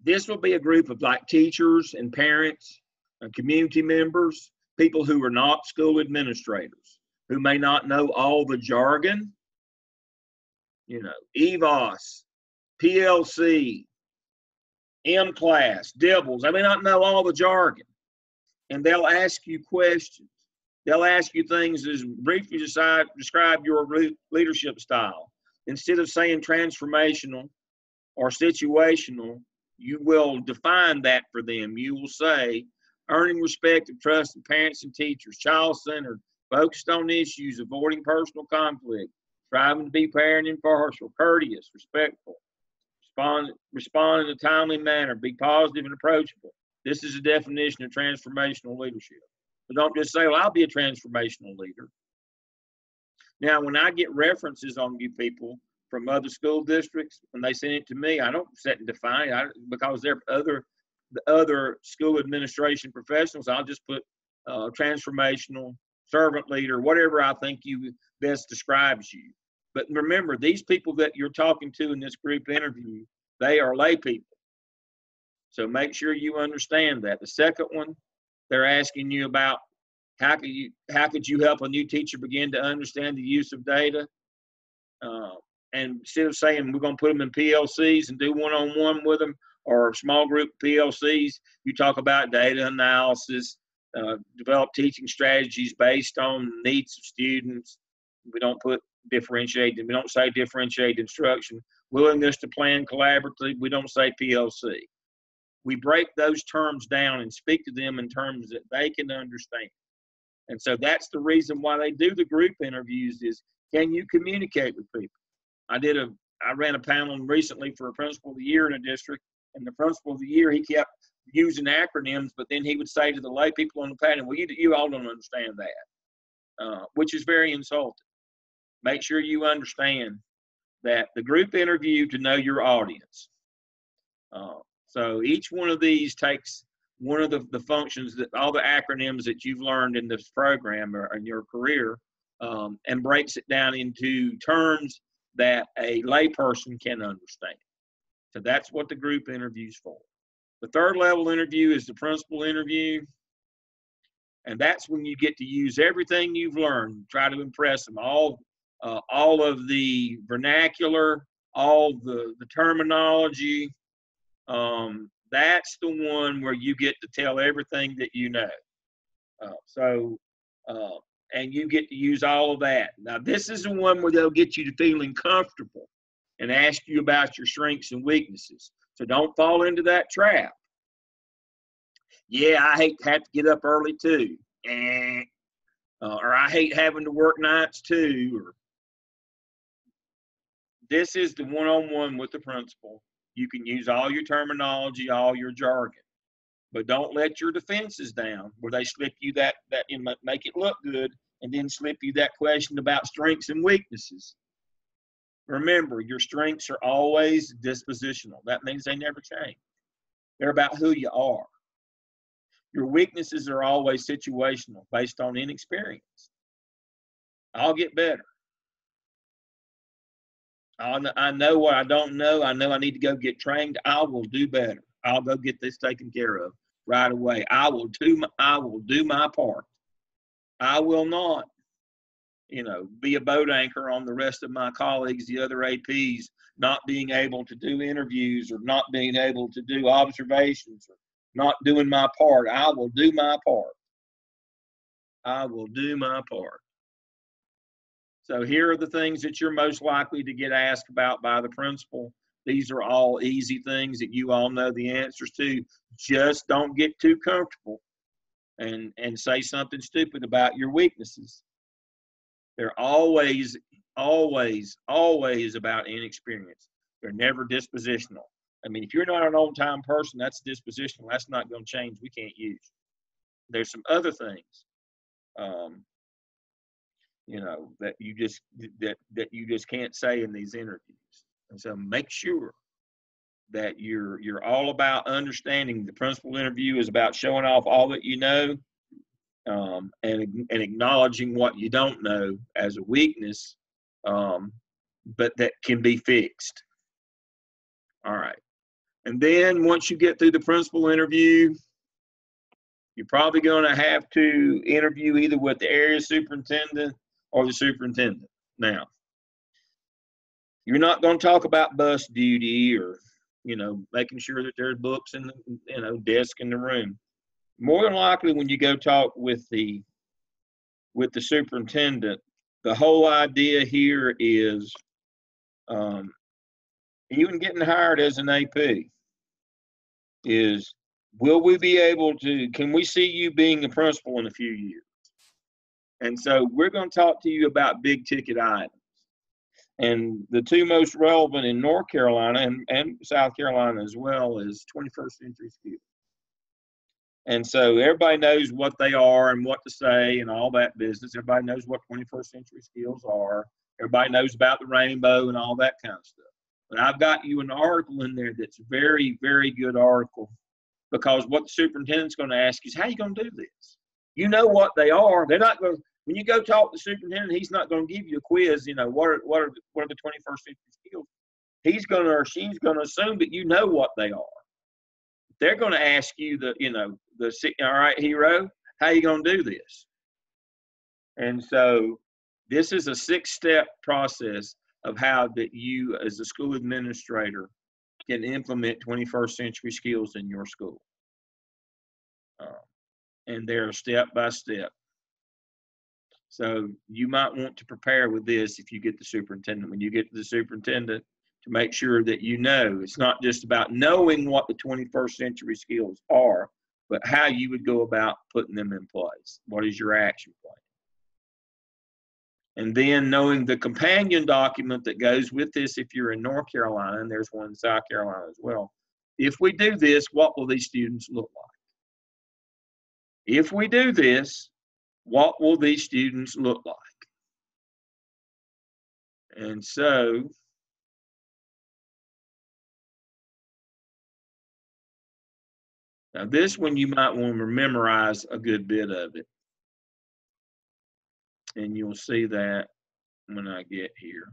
this will be a group of like teachers and parents and community members, people who are not school administrators, who may not know all the jargon, EVOS, PLC, M-Class, DIBELS. They may not know all the jargon. And they'll ask you questions. They'll ask you things as briefly describe your leadership style. Instead of saying transformational or situational, you will define that for them. You will say, earning respect and trust of parents and teachers, child-centered, focused on issues, avoiding personal conflict, striving to be fair and impartial, courteous, respectful, respond in a timely manner, be positive and approachable. This is a definition of transformational leadership. But don't just say, well, I'll be a transformational leader. Now, when I get references on you people from other school districts, when they send it to me, I don't set and define it because they're the other school administration professionals. I'll just put transformational, servant leader, whatever I think you best describes you. But remember, these people that you're talking to in this group interview, they are lay people. So make sure you understand that. The second one, they're asking you about how could you help a new teacher begin to understand the use of data? And instead of saying we're going to put them in PLCs and do one-on-one with them or small group PLCs, you talk about data analysis, develop teaching strategies based on needs of students. We don't put differentiate. We don't say differentiate instruction. Willingness to plan collaboratively. We don't say PLC. We break those terms down and speak to them in terms that they can understand. And so that's the reason why they do the group interviews is, can you communicate with people? I ran a panel recently for a principal of the year in a district, and the principal of the year, he kept using acronyms, but then he would say to the lay people on the panel, well, you all don't understand that, which is very insulting. Make sure you understand that the group interview to know your audience. So each one of these takes one of the functions that all the acronyms that you've learned in this program or in your career and breaks it down into terms that a layperson can understand. So that's what the group interview's for. The third level interview is the principal interview. And that's when you get to use everything you've learned, try to impress them, all of the vernacular, all the terminology. That's the one where you get to tell everything that you know. And you get to use all of that. Now, this is the one where they'll get you to feeling comfortable and ask you about your strengths and weaknesses. So don't fall into that trap. Yeah, I hate to have to get up early too. Or I hate having to work nights too. Or this is the one-on-one with the principal. You can use all your terminology, all your jargon, but don't let your defenses down where they slip you that make it look good and then slip you that question about strengths and weaknesses. Remember, your strengths are always dispositional. That means they never change. They're about who you are. Your weaknesses are always situational, based on inexperience. I'll get better. I know what I don't know. I know I need to go get trained. I will do better. I'll go get this taken care of right away. I will do my part. I will not, be a boat anchor on the rest of my colleagues, the other APs, not being able to do interviews or not being able to do observations or not doing my part. I will do my part. I will do my part. So here are the things that you're most likely to get asked about by the principal. These are all easy things that you all know the answers to. Just don't get too comfortable and say something stupid about your weaknesses. They're always about inexperience. They're never dispositional. I mean, if you're not an on-time person, that's dispositional. That's not going to change. We can't use. There's some other things, that you just can't say in these interviews. And so make sure that you're all about understanding the principal interview is about showing off all that you know, and acknowledging what you don't know as a weakness, but that can be fixed. All right. And then once you get through the principal interview, you're probably going to have to interview either with the area superintendent or the superintendent. Now, you're not going to talk about bus duty or, making sure that there's books in the, desk in the room. More than likely, when you go talk with the superintendent, the whole idea here is, even getting hired as an AP, is will we be able to, can we see you being a principal in a few years? And so we're going to talk to you about big ticket items. And the two most relevant in North Carolina and South Carolina as well is 21st century skills. And so everybody knows what they are and what to say and all that business. Everybody knows what 21st century skills are. Everybody knows about the rainbow and all that kind of stuff. But I've got you an article in there that's very, very good article, because what the superintendent's going to ask is, how are you going to do this? You know what they are. They're not going to, when you go talk to the superintendent, he's not going to give you a quiz, what are the 21st century skills. He's going to, or she's going to assume that you know what they are. They're going to ask you all right, hero, how are you going to do this? And so this is a 6-step process of how that you as a school administrator can implement 21st century skills in your school. And they're step by step. So you might want to prepare with this if you get the superintendent. When you get to the superintendent, to make sure that it's not just about knowing what the 21st century skills are, but how you would go about putting them in place. What is your action plan? And then knowing the companion document that goes with this if you're in North Carolina, and there's one in South Carolina as well. If we do this, what will these students look like? If we do this, what will these students look like? And so, now this one you might want to memorize a good bit of it. And you'll see that when I get here.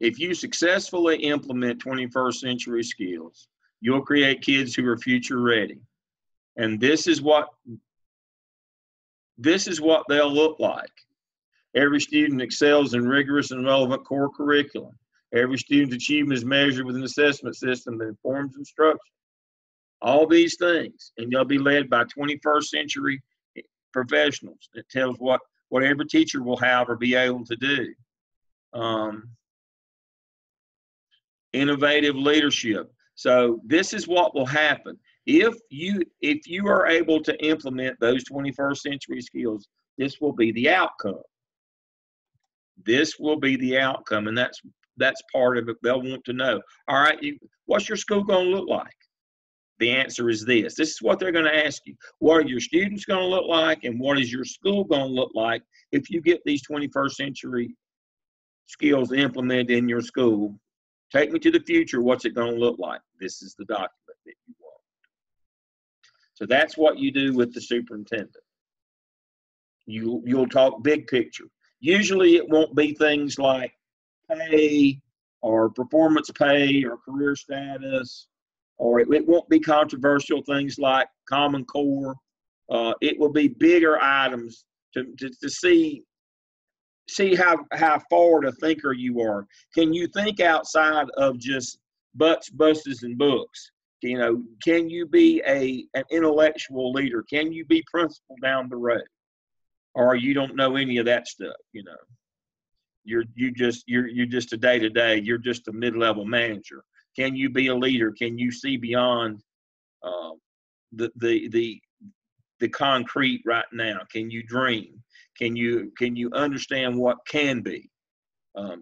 If you successfully implement 21st century skills, you'll create kids who are future ready. And this is what they'll look like. Every student excels in rigorous and relevant core curriculum. Every student's achievement is measured with an assessment system that informs instruction. All these things, and they'll be led by 21st century professionals. It tells what every teacher will have or be able to do. Innovative leadership. So this is what will happen. If you are able to implement those 21st century skills, this will be the outcome. This will be the outcome, and that's part of it. They'll want to know, all right, what's your school going to look like? The answer is this. This is what they're going to ask you. What are your students going to look like, and what is your school going to look like if you get these 21st century skills implemented in your school? Take me to the future. What's it going to look like? This is the document that you want. So that's what you do with the superintendent. You'll talk big picture. Usually it won't be things like pay or performance pay or career status, or it won't be controversial things like Common Core. It will be bigger items to see how forward a thinker you are. Can you think outside of just butts, buses, and books? You know, can you be an intellectual leader? Can you be principal down the road? Or you don't know any of that stuff, you know. You're just a day-to-day. You're just a mid-level manager. Can you be a leader? Can you see beyond the concrete right now? Can you dream? Can you understand what can be?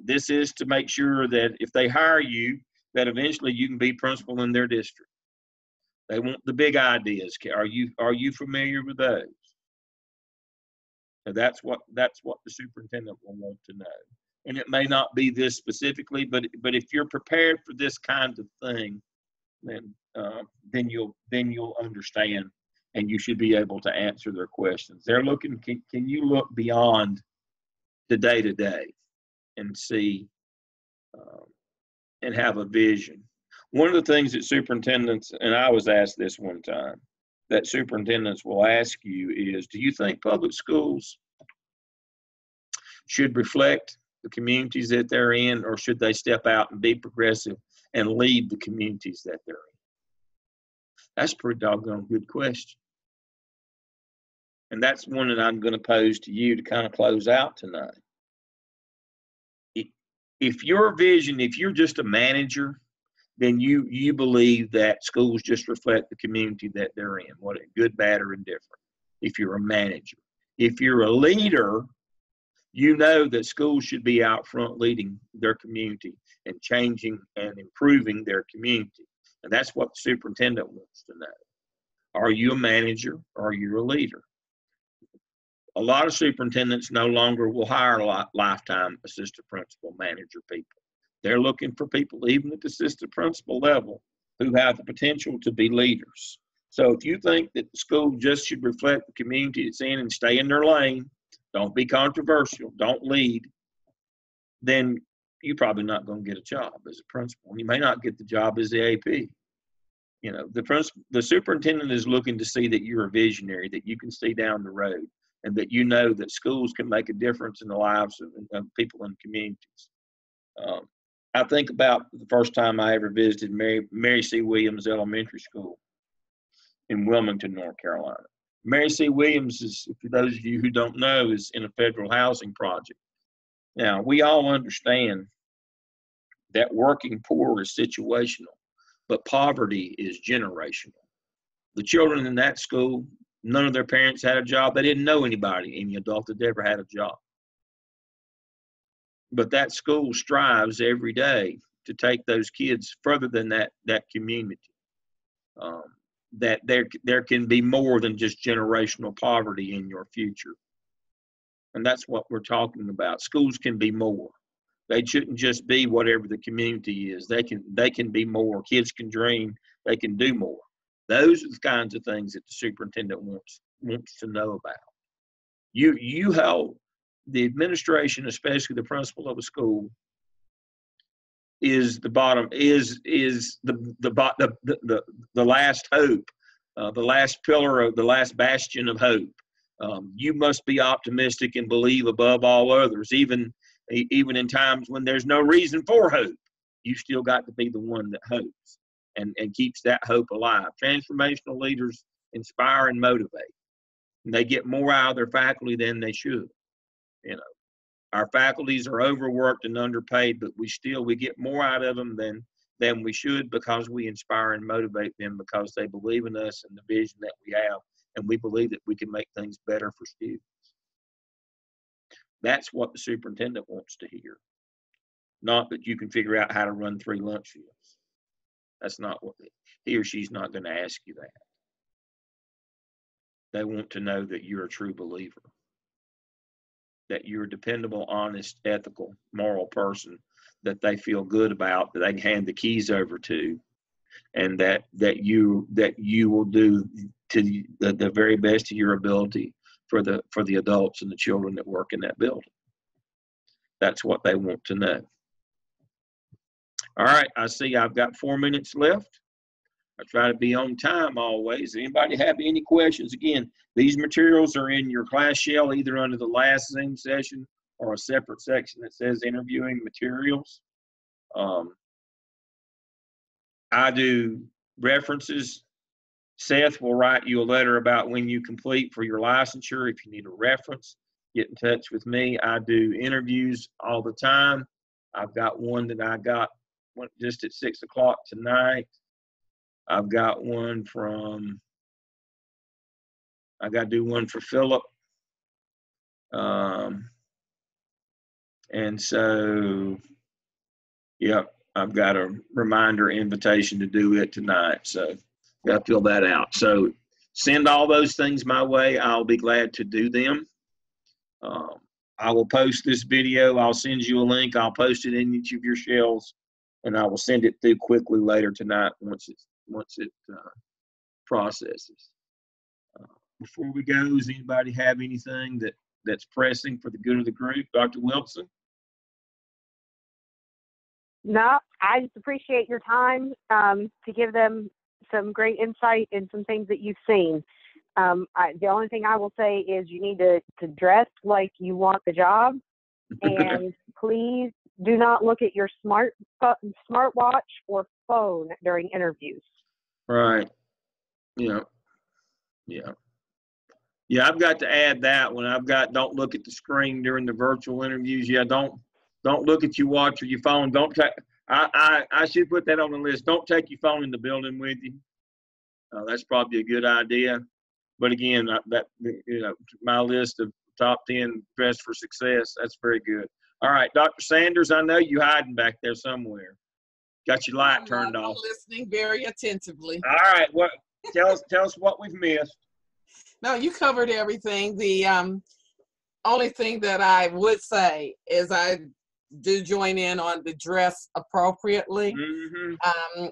This is to make sure that if they hire you, that eventually you can be principal in their district. They want the big ideas. Are you familiar with those? So that's what the superintendent will want to know. And it may not be this specifically, but if you're prepared for this kind of thing, then you'll understand, and you should be able to answer their questions. They're looking. Can you look beyond the day-to-day and see and have a vision? One of the things that superintendents, and I was asked this one time, that superintendents will ask you is, do you think public schools should reflect the communities that they're in, or should they step out and be progressive and lead the communities that they're in? That's a pretty doggone good question. And that's one that I'm going to pose to you to kind of close out tonight. If your vision, if you're just a manager, then you believe that schools just reflect the community that they're in, what good, bad, or indifferent. If you're a manager. If you're a leader, you know that schools should be out front leading their community and changing and improving their community. And that's what the superintendent wants to know. Are you a manager or are you a leader? A lot of superintendents no longer will hire lifetime assistant principal manager people. They're looking for people, even at the assistant principal level, who have the potential to be leaders. So if you think that the school just should reflect the community it's in and stay in their lane, don't be controversial, don't lead, then you're probably not going to get a job as a principal. You may not get the job as the AP. You know, the superintendent is looking to see that you're a visionary, that you can see down the road, and that you know that schools can make a difference in the lives of people in communities. I think about the first time I ever visited Mary C. Williams Elementary School in Wilmington, North Carolina. Mary C. Williams is, for those of you who don't know, is in a federal housing project. Now, we all understand that working poor is situational, but poverty is generational. The children in that school, none of their parents had a job. They didn't know any adult that ever had a job. But that school strives every day to take those kids further than that community. That there can be more than just generational poverty in your future. And that's what we're talking about. Schools can be more. They shouldn't just be whatever the community is. They can be more. Kids can dream. They can do more. Those are the kinds of things that the superintendent wants to know about. You help the administration, especially the principal of a school, is the bottom, is the last hope, the last pillar of the last bastion of hope. You must be optimistic and believe above all others, even in times when there's no reason for hope. You still got to be the one that hopes and keeps that hope alive. Transformational leaders inspire and motivate. And they get more out of their faculty than they should. You know, our faculties are overworked and underpaid, but we get more out of them than we should, because we inspire and motivate them, because they believe in us and the vision that we have, and we believe that we can make things better for students. That's what the superintendent wants to hear. Not that you can figure out how to run 3 lunch shifts. That's not what he or she's not going to ask you that. They want to know that you're a true believer, that you're a dependable, honest, ethical, moral person that they feel good about, that they can hand the keys over to, and that you will do to the very best of your ability for the adults and the children that work in that building. That's what they want to know. All right, I see I've got 4 minutes left. I try to be on time always. Anybody have any questions? Again, these materials are in your class shell, either under the last Zoom session or a separate section that says interviewing materials. I do references. Seth will write you a letter about when you complete for your licensure. If you need a reference, get in touch with me. I do interviews all the time. I've got one that I got just at 6 o'clock tonight. I've got one I got to do one for Philip. And so, yeah, I've got a reminder invitation to do it tonight. So, got to fill that out. So, send all those things my way. I'll be glad to do them. I will post this video. I'll send you a link. I'll post it in each of your shells, and I will send it through quickly later tonight once it processes. Before we go, does anybody have anything that's pressing for the good of the group? Dr. Wilson? No, I just appreciate your time to give them some great insight and some things that you've seen. The only thing I will say is you need to dress like you want the job, and please do not look at your smartwatch or phone during interviews. Right. Yeah. I've got to add that one. Don't look at the screen during the virtual interviews. Yeah, don't look at your watch or your phone. I should put that on the list. Don't take your phone in the building with you. That's probably a good idea. But again, my list of top 10 dress for success, that's very good. All right, Dr. Sanders, I know you hiding back there somewhere. Got your light turned off. I'm listening very attentively. All right, tell us what we've missed. No, you covered everything. The only thing that I would say is I do join in on the dress appropriately. Mm-hmm.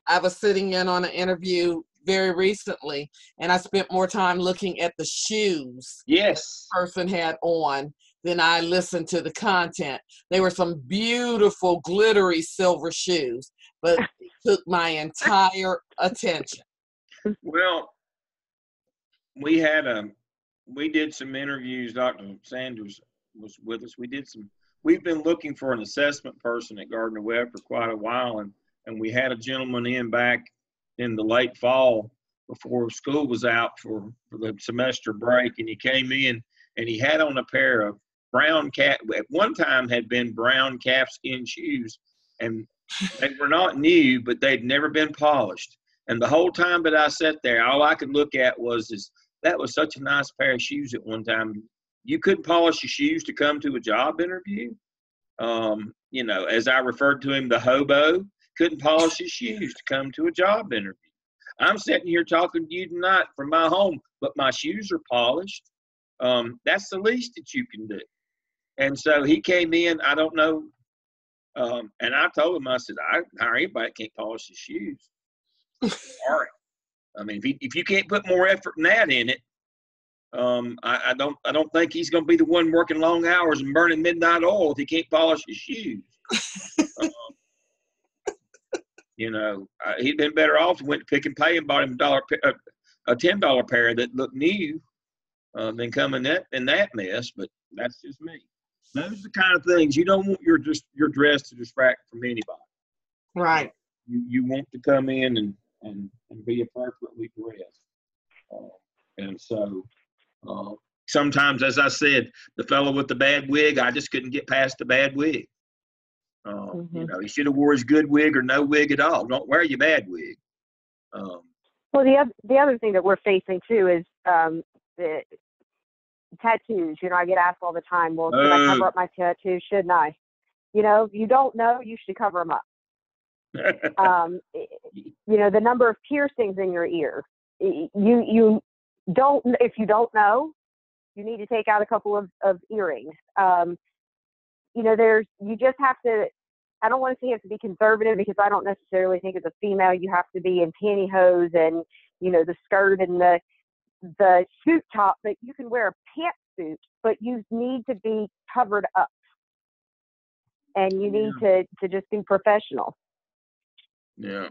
I was sitting in on an interview very recently, and I spent more time looking at the shoes yes the person had on than I listened to the content. They were some beautiful, glittery silver shoes, but it took my entire attention. Well, we did some interviews. Dr. Sanders was with us. We've been looking for an assessment person at Gardner-Webb for quite a while, and we had a gentleman in back in the late fall before school was out for the semester break, and he came in and he had on a pair of at one time had been brown calfskin shoes, and they were not new, but they'd never been polished. And the whole time that I sat there, all I could look at was that was such a nice pair of shoes at one time. You couldn't polish your shoes to come to a job interview. As I referred to him, the hobo couldn't polish his shoes to come to a job interview. I'm sitting here talking to you tonight from my home, but my shoes are polished. That's the least that you can do. And so he came in, I don't know, and I told him, I said, I hire anybody that can't polish his shoes. All right. I mean, if you can't put more effort than that in it, I don't think he's going to be the one working long hours and burning midnight oil if he can't polish his shoes. He'd been better off went to Pick and Pay and bought him a $10 pair that looked new than coming in that mess. But that's just me. Those are the kind of things you don't want your dress to distract from anybody. Right. You want to come in and be appropriately dressed. And so sometimes, as I said, the fellow with the bad wig, I just couldn't get past the bad wig. He should have wore his good wig or no wig at all. Don't wear your bad wig. Well, the other thing that we're facing too is the tattoos. I get asked all the time, well, should I cover up my tattoos? Shouldn't I? If you don't know, you should cover them up. The number of piercings in your ear. You don't, if you don't know, you need to take out a couple of earrings. You just have to, I don't want to say you have to be conservative, because I don't necessarily think as a female you have to be in pantyhose and, the skirt and the suit top, but you can wear a pantsuit, but you need to be covered up. And you need to just be professional. Yeah.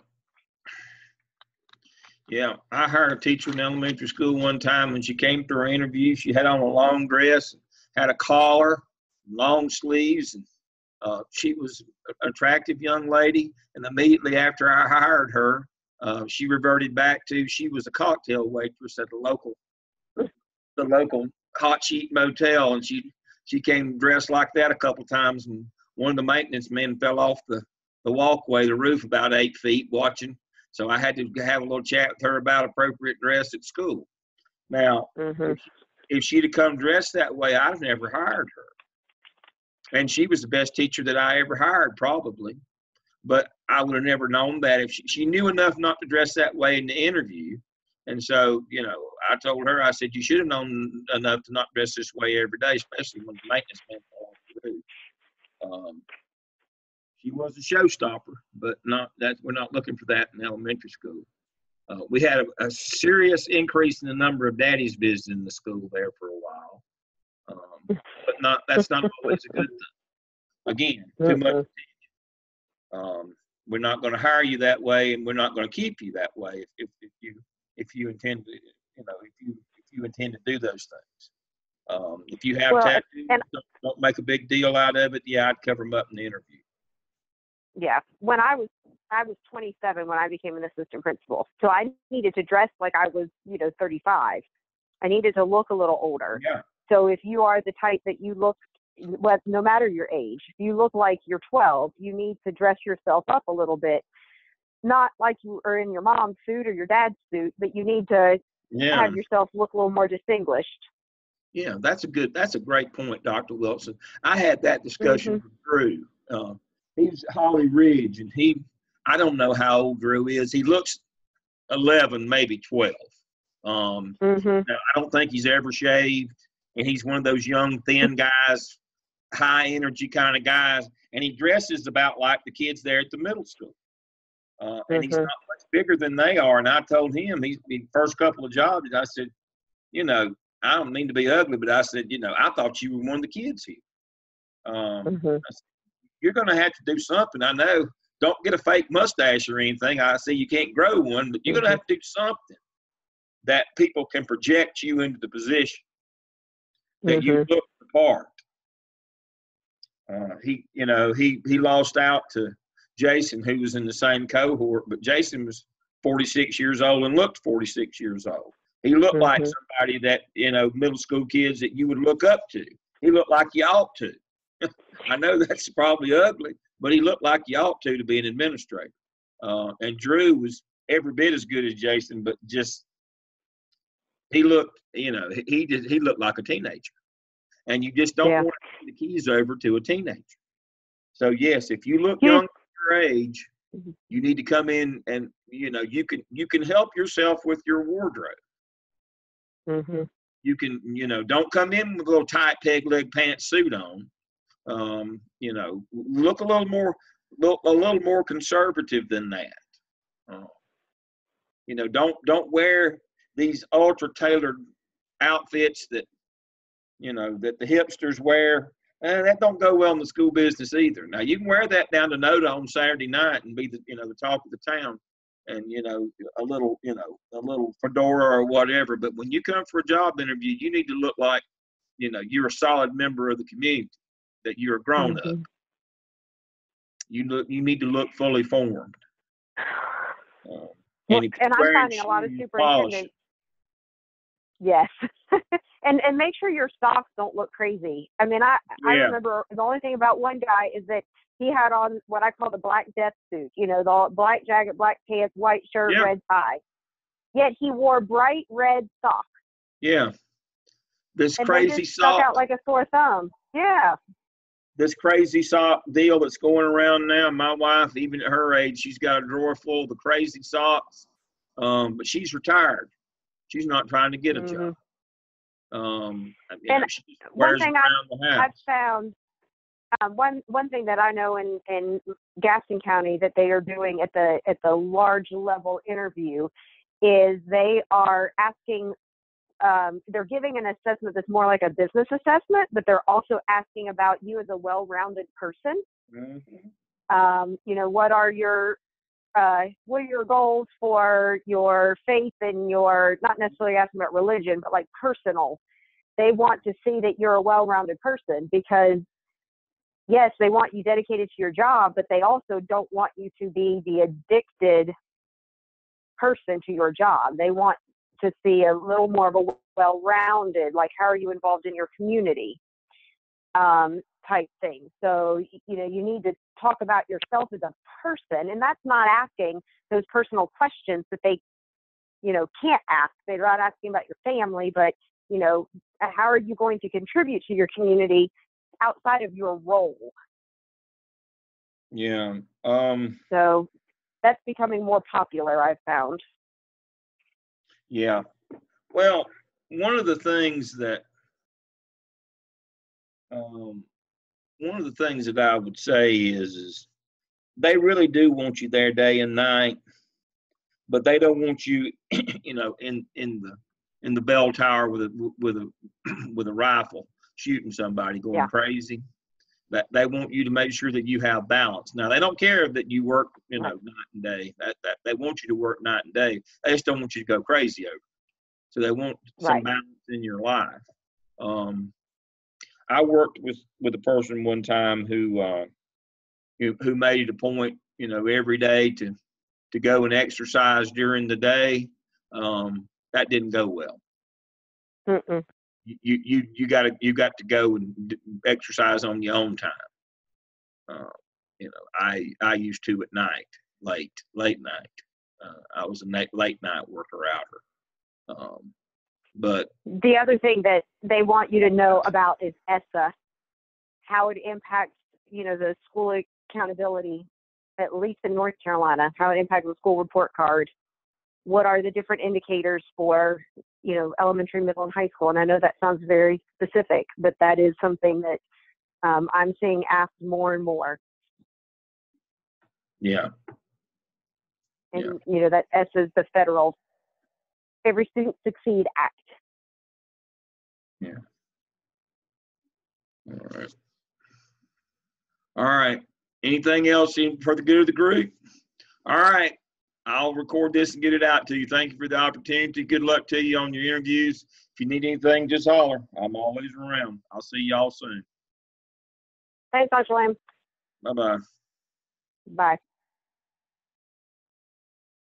Yeah. I hired a teacher in elementary school one time. When she came to her interview, she had on a long dress, had a collar, long sleeves, and she was an attractive young lady. And immediately after I hired her, she reverted back to, she was a cocktail waitress at the local hot sheet motel. And she came dressed like that a couple times. And one of the maintenance men fell off the walkway, the roof, about 8 feet watching. So I had to have a little chat with her about appropriate dress at school. Now, if she'd have come dressed that way, I'd have never hired her. And she was the best teacher that I ever hired, probably. But I would have never known that if she knew enough not to dress that way in the interview. And so, I told her, I said, you should have known enough to not dress this way every day, especially when the maintenance man fell off the roof. She was a showstopper, but we're not looking for that in elementary school. We had a serious increase in the number of daddies visiting the school there for a while, but that's not always a good thing. Again, too much to teach. We're not going to hire you that way, and we're not going to keep you that way if you intend to, if you intend to do those things. If you have tattoos, don't make a big deal out of it. Yeah, I'd cover them up in the interview. Yeah. When I was 27 when I became an assistant principal. So I needed to dress like I was, 35. I needed to look a little older. Yeah. So if you are the type that you look, no matter your age, if you look like you're 12, you need to dress yourself up a little bit. Not like you are in your mom's suit or your dad's suit, but you need to have yourself look a little more distinguished. Yeah, that's a great point, Dr. Wilson. I had that discussion with Drew. He's Holly Ridge, and I don't know how old Drew is. He looks 11, maybe 12. Now, I don't think he's ever shaved, and he's one of those young, thin guys, high energy kind of guys, and he dresses about like the kids there at the middle school. And he's not much bigger than they are. And I told him, the first couple of jobs, I said, I don't mean to be ugly, but I said, I thought you were one of the kids here. I said, you're going to have to do something. I know. Don't get a fake mustache or anything. I say you can't grow one, but you're going to have to do something that people can project you into the position that you look the part. He lost out to Jason, who was in the same cohort, but Jason was 46 years old and looked 46 years old. He looked like somebody that, middle school kids that you would look up to. He looked like you ought to. I know that's probably ugly, but he looked like you ought to be an administrator. And Drew was every bit as good as Jason, but just he looked, he looked like a teenager. And you just don't want to hand the keys over to a teenager. So yes, if you look young for your age, you need to come in and you can help yourself with your wardrobe. You can don't come in with a little tight peg leg pants suit on. Look a little more conservative than that. Don't wear these ultra tailored outfits that that the hipsters wear That don't go well in the school business either. Now you can wear that down to NODA on Saturday night and be the the talk of the town, and a little fedora or whatever. But when you come for a job interview, you need to look like you're a solid member of the community, that you're a grown up. You need to look fully formed. And I'm finding a lot of superintendents. Yes. and make sure your socks don't look crazy. I mean, I remember the only thing about one guy is that he had on what I call the black death suit, the black jacket, black pants, white shirt, red tie. Yet he wore bright red socks. Yeah. This and crazy sock. Stuck out like a sore thumb. Yeah. This crazy sock deal that's going around now. My wife, even at her age, she's got a drawer full of the crazy socks. But she's retired. She's not trying to get a job. She wears them around the house. I've found one thing that I know in Gaston County that they are doing at the large level interview is they are asking. They're giving an assessment that's more like a business assessment, but they're also asking about you as a well-rounded person. What are your goals for your faith and not necessarily asking about religion, but like personal. They want to see that you're a well-rounded person because, yes, they want you dedicated to your job, but they also don't want you to be the addicted person to your job. They want to see a little more of a well-rounded, like how are you involved in your community type thing. So, you need to talk about yourself as a person, and that's not asking those personal questions that they, can't ask. They're not asking about your family, but, how are you going to contribute to your community outside of your role? Yeah. So that's becoming more popular, I've found. Yeah. Well, one of the things that I would say is they really do want you there day and night, but they don't want you, in the bell tower with a rifle shooting somebody going crazy. That they want you to make sure that you have balance. Now they don't care that you work, night and day. That they want you to work night and day. They just don't want you to go crazy over it. So they want some balance in your life. I worked with a person one time who made it a point, every day to go and exercise during the day. That didn't go well. You got to go and exercise on your own time. I used to at night, late night. I was a late night worker outer. But the other thing that they want you to know about is ESSA, how it impacts, the school accountability, at least in North Carolina, how it impacts the school report card. What are the different indicators for, elementary, middle, and high school? And I know that sounds very specific, but that is something that I'm seeing asked more and more. Yeah. And, that ESSA is the federal Every Student Succeed Act. Yeah. All right. Anything else for the good of the group? All right. I'll record this and get it out to you. Thank you for the opportunity. Good luck to you on your interviews. If you need anything, just holler. I'm always around. I'll see y'all soon. Thanks, Dr. Lamb. Bye-bye. Bye.